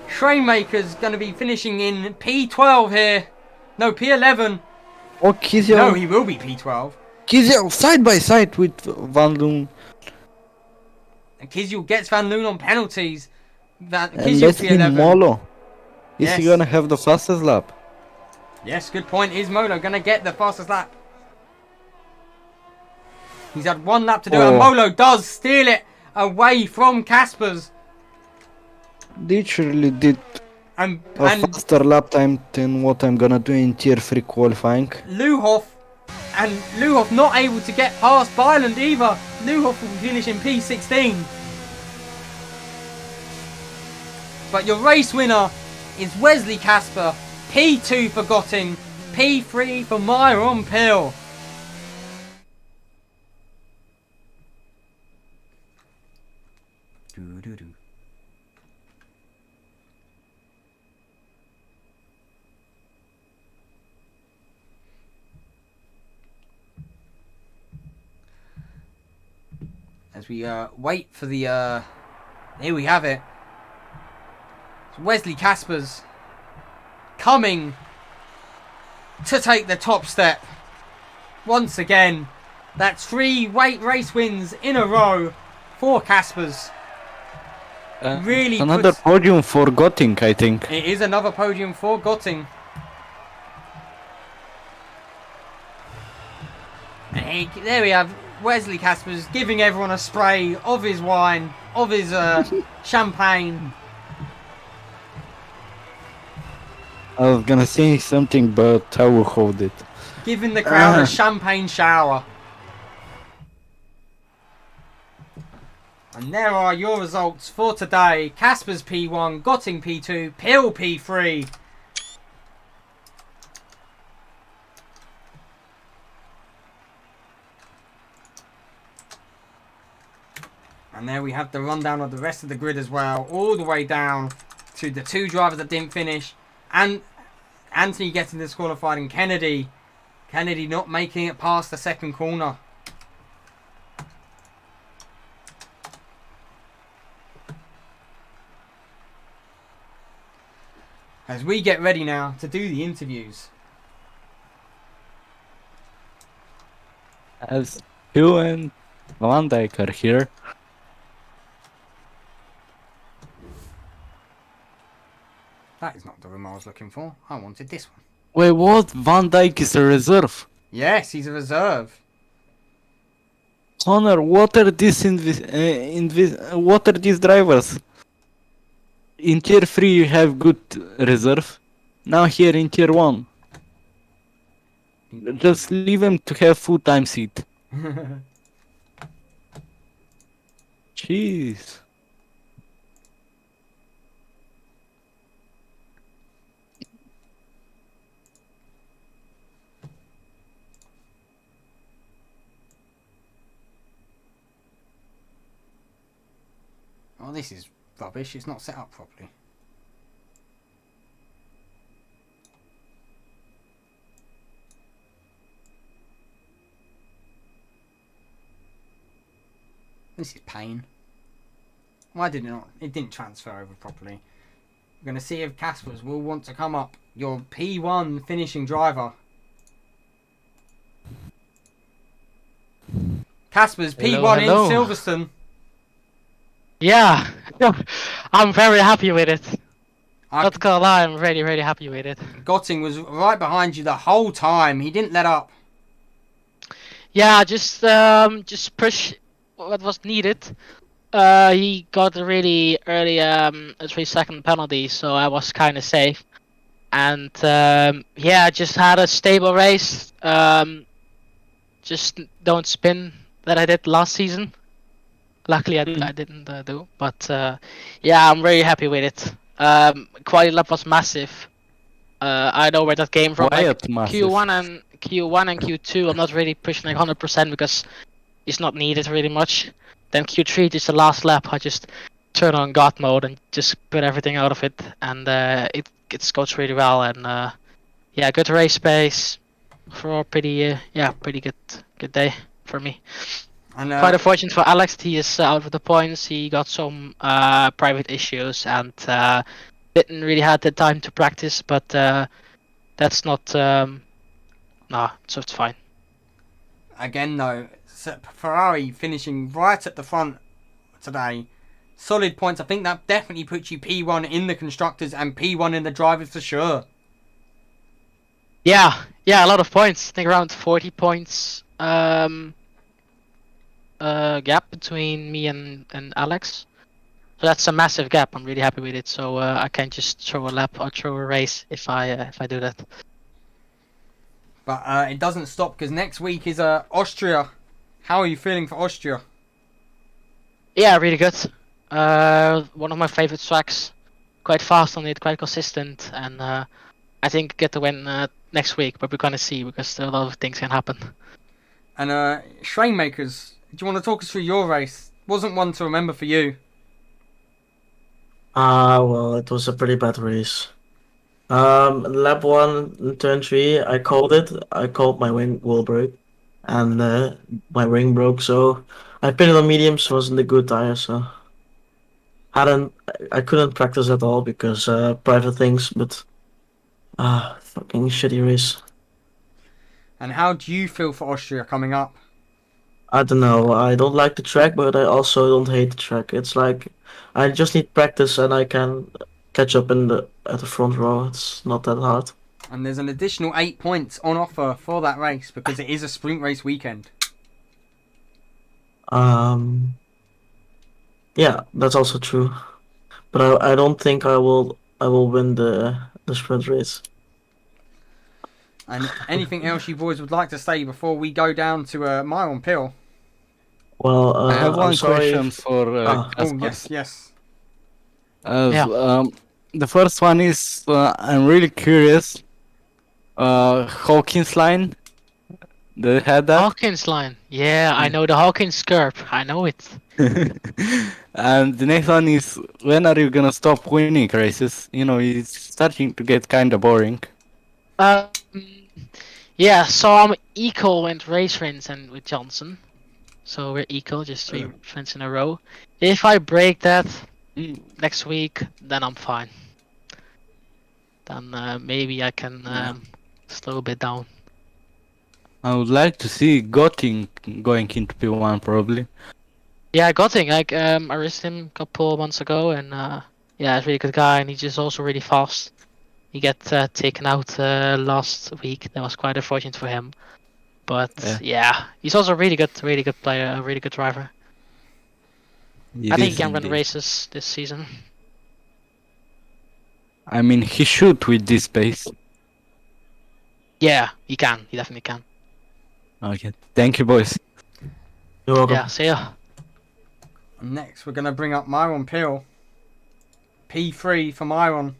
Trainmaker's going to be finishing in P12 here. No, P11. Oh, Kizel. No, he will be P12. Kizel side by side with Van Loon. And Kizel gets Van Loon on penalties. And let's see Molo. Is he gonna have the fastest lap? Yes, good point. Is Molo gonna get the fastest lap? He's had 1 lap to do it, and Molo does steal it away from Casper's. Literally did a faster lap time than what I'm gonna do in tier 3 qualifying. Luhoff not able to get past Byland either. Luhoff will finish in P16. But your race winner is Wesley Casper. P2 for Gotting. P3 for Myron Pill. As we wait for the here we have it. It's Wesley Casper's coming to take the top step. once again. That's 3 race wins in a row for Caspers. Really another podium for Gotting, I think. It is another podium for Gotting. And there we have Wesley Caspers giving everyone a spray of his wine, of his champagne. I was gonna say something, but I will hold it. Giving the crowd a champagne shower. And there are your results for today. Caspers P1, Gotting P2, Pill P3. And there we have the rundown of the rest of the grid as well, all the way down to the 2 drivers that didn't finish, and Anthony getting disqualified, and Kennedy not making it past the second corner. As we get ready now to do the interviews. As Hugh and Van Dijk are here. That is not the room I was looking for. I wanted this one. Wait, what? Van Dijk is a reserve? Yes, he's a reserve. Connor, what are these what are these drivers? In tier 3 you have good reserve. Now here in tier 1. Just leave him to have full time seat. Jeez. Oh, this is rubbish. It's not set up properly. This is pain. Why did it not? It didn't transfer over properly. We're going to see if Caspers will want to come up. Your P1 finishing driver. Caspers, P1 in Silverstone. Yeah, I'm very happy with it. Not gonna lie, I'm really, really happy with it. Gotting was right behind you the whole time. He didn't let up. Yeah, just push what was needed. He got a really early a 3-second penalty, so I was kind of safe. And yeah, just had a stable race. Just don't spin that I did last season. Luckily, I didn't do, but yeah, I'm very happy with it. Quality lap was massive. I know where that came from. Like, Q1 and Q2, I'm not really pushing like 100% because it's not needed really much. Then Q3, just the last lap, I just turn on God mode and just put everything out of it, and it goes really well. And yeah, good race pace for a pretty good day for me. And, quite unfortunate for Alex, he is out of the points. He got some private issues and didn't really have the time to practice, but that's not... nah, so it's fine. Again though, Ferrari finishing right at the front today. Solid points. I think that definitely puts you P1 in the Constructors and P1 in the Drivers for sure. Yeah, a lot of points. I think around 40 points. Gap between me and Alex, so that's a massive gap. I'm really happy with it, so I can just throw a lap or throw a race if I do that. But it doesn't stop because next week is Austria. How are you feeling for Austria? Yeah, really good. One of my favorite tracks. Quite fast on it, quite consistent, and I think get the win next week. But we're gonna see because a lot of things can happen. And Schrainmakers, do you want to talk us through your race? Wasn't one to remember for you. Well, it was a pretty bad race. Lap 1, turn 3, I called it. I called my wheel break, and my ring broke, so I pitted on mediums, wasn't a good tire, so I couldn't practice at all because private things, but fucking shitty race. And how do you feel for Austria coming up? I don't know. I don't like the track, but I also don't hate the track. It's like I just need practice, and I can catch up at the front row. It's not that hard. And there's an additional 8 points on offer for that race because it is a sprint race weekend. Yeah, that's also true. But I don't think I will win the sprint race. And anything else you boys would like to say before we go down to Myron Pill? Well, I have I'm one sorry. question for Oh, Kasper. yes. The first one is I'm really curious. Hawkins line. They had that. Hawkins line. Yeah, I know the Hawkins curb. I know it. And the next one is, when are you gonna stop winning races? You know, it's starting to get kind of boring. Yeah, so I'm equal with race wins and with Johnson. So we're equal, just 3 wins in a row. If I break that next week, then I'm fine. Then maybe I can slow a bit down. I would like to see Gotting going into P1 probably. Yeah, Gotting, I raced him a couple months ago, and yeah, he's a really good guy, and he's just also really fast. He got taken out last week. That was quite unfortunate for him. But yeah, he's also a really good player, a really good driver. I think he can run races this season. I mean, he should with this pace. Yeah, he can. He definitely can. Okay, thank you, boys. You're welcome. Yeah, see ya. Next, we're going to bring up Myron Pill. P3 for Myron.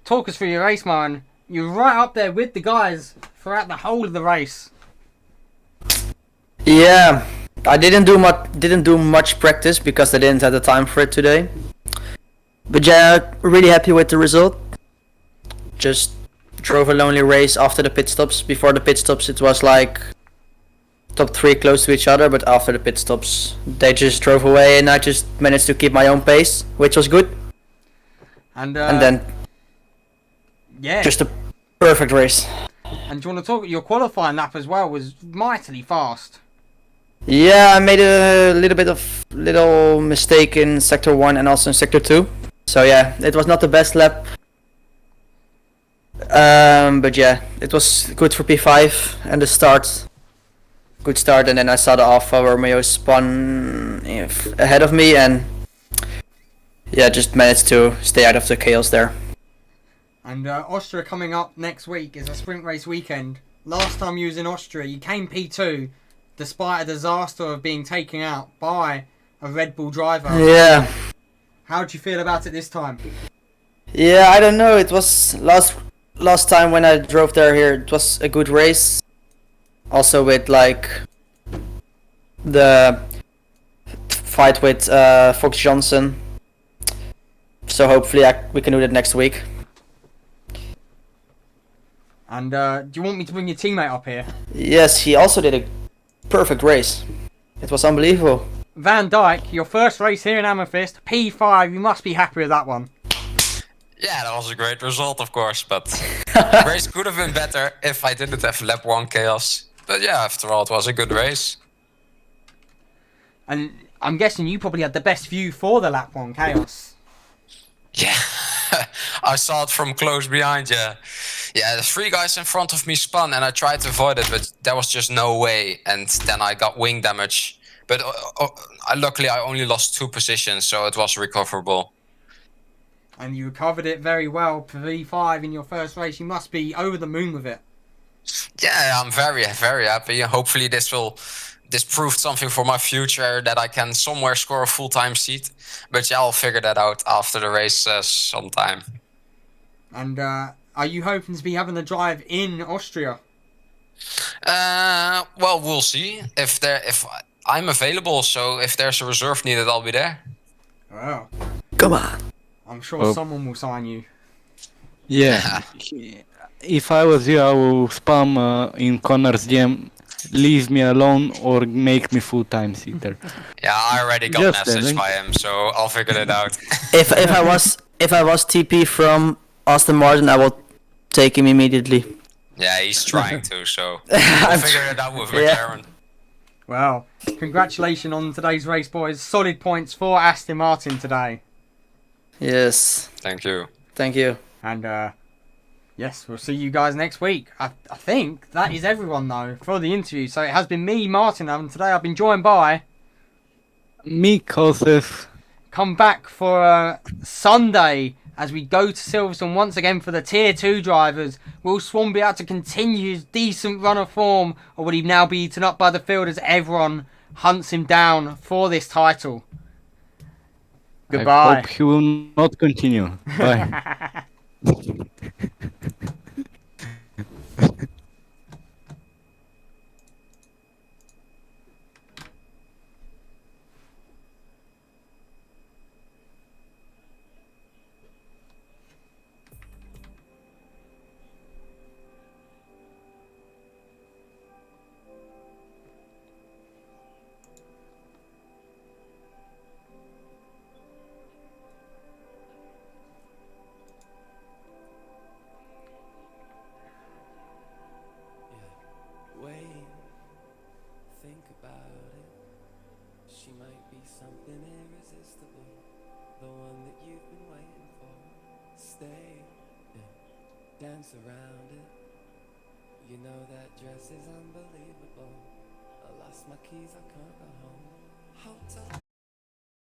Talk us through your race, Myron. You're right up there with the guys throughout the whole of the race. Yeah, I didn't do much practice because I didn't have the time for it today. But yeah, really happy with the result. Just drove a lonely race after the pit stops. Before the pit stops, it was like top 3 close to each other, but after the pit stops, they just drove away, and I just managed to keep my own pace, which was good. And then, yeah, just a perfect race. And do you want to talk? Your qualifying lap as well was mightily fast. Yeah, I made a little mistake in sector 1 and also in sector 2. So yeah, it was not the best lap. But yeah, it was good for P5 and the start. Good start, and then I saw the Alfa Romeo spun ahead of me, and yeah, just managed to stay out of the chaos there. And Austria coming up next week is a sprint race weekend. Last time you was in Austria, you came P2, despite a disaster of being taken out by a Red Bull driver. Yeah. How do you feel about it this time? Yeah, I don't know. It was last time when I drove here. It was a good race. Also with like the fight with Fox Johnson. So hopefully we can do that next week. And do you want me to bring your teammate up here? Yes, he also did a perfect race. It was unbelievable. Van Dijk, your first race here in Amethyst, P5, you must be happy with that one. Yeah, that was a great result, of course, but the race could have been better if I didn't have lap 1 chaos. But yeah, after all, it was a good race. And I'm guessing you probably had the best view for the lap 1 chaos. Yeah, I saw it from close behind, yeah. Yeah, the 3 guys in front of me spun and I tried to avoid it, but there was just no way. And then I got wing damage. But luckily I only lost 2 positions, so it was recoverable. And you recovered it very well, P5 in your first race. You must be over the moon with it. Yeah, I'm very, very happy. Hopefully this proved something for my future, that I can somewhere score a full-time seat. But yeah, I'll figure that out after the race sometime. And are you hoping to be having the drive in Austria? Well, we'll see. If I'm available, so if there's a reserve needed, I'll be there. Wow. Come on. I'm sure someone will sign you. Yeah. If I was you, I will spam in Connor's DM, leave me alone or make me full-time seater. Yeah, I already got messaged by him, so I'll figure it out. If I was TP from Aston Martin, I will take him immediately. Yeah, he's trying to, so we'll figure it out with McLaren. Well, congratulations on today's race, boys. Solid points for Aston Martin today. Yes. Thank you. Thank you. And yes, we'll see you guys next week. I think that is everyone though for the interview. So it has been me, Martin, and today I've been joined by Me, Kosef. come back for Sunday as we go to Silverstone once again for the Tier 2 drivers. Will Swan be able to continue his decent run of form, or will he now be eaten up by the field as everyone hunts him down for this title? Goodbye. I hope he will not continue. Bye. Wait, think about it. She might be something irresistible, the one that you've been waiting for. Stay, dance around it. You know that dress is unbelievable. I lost my keys, I can't go home. Hold up.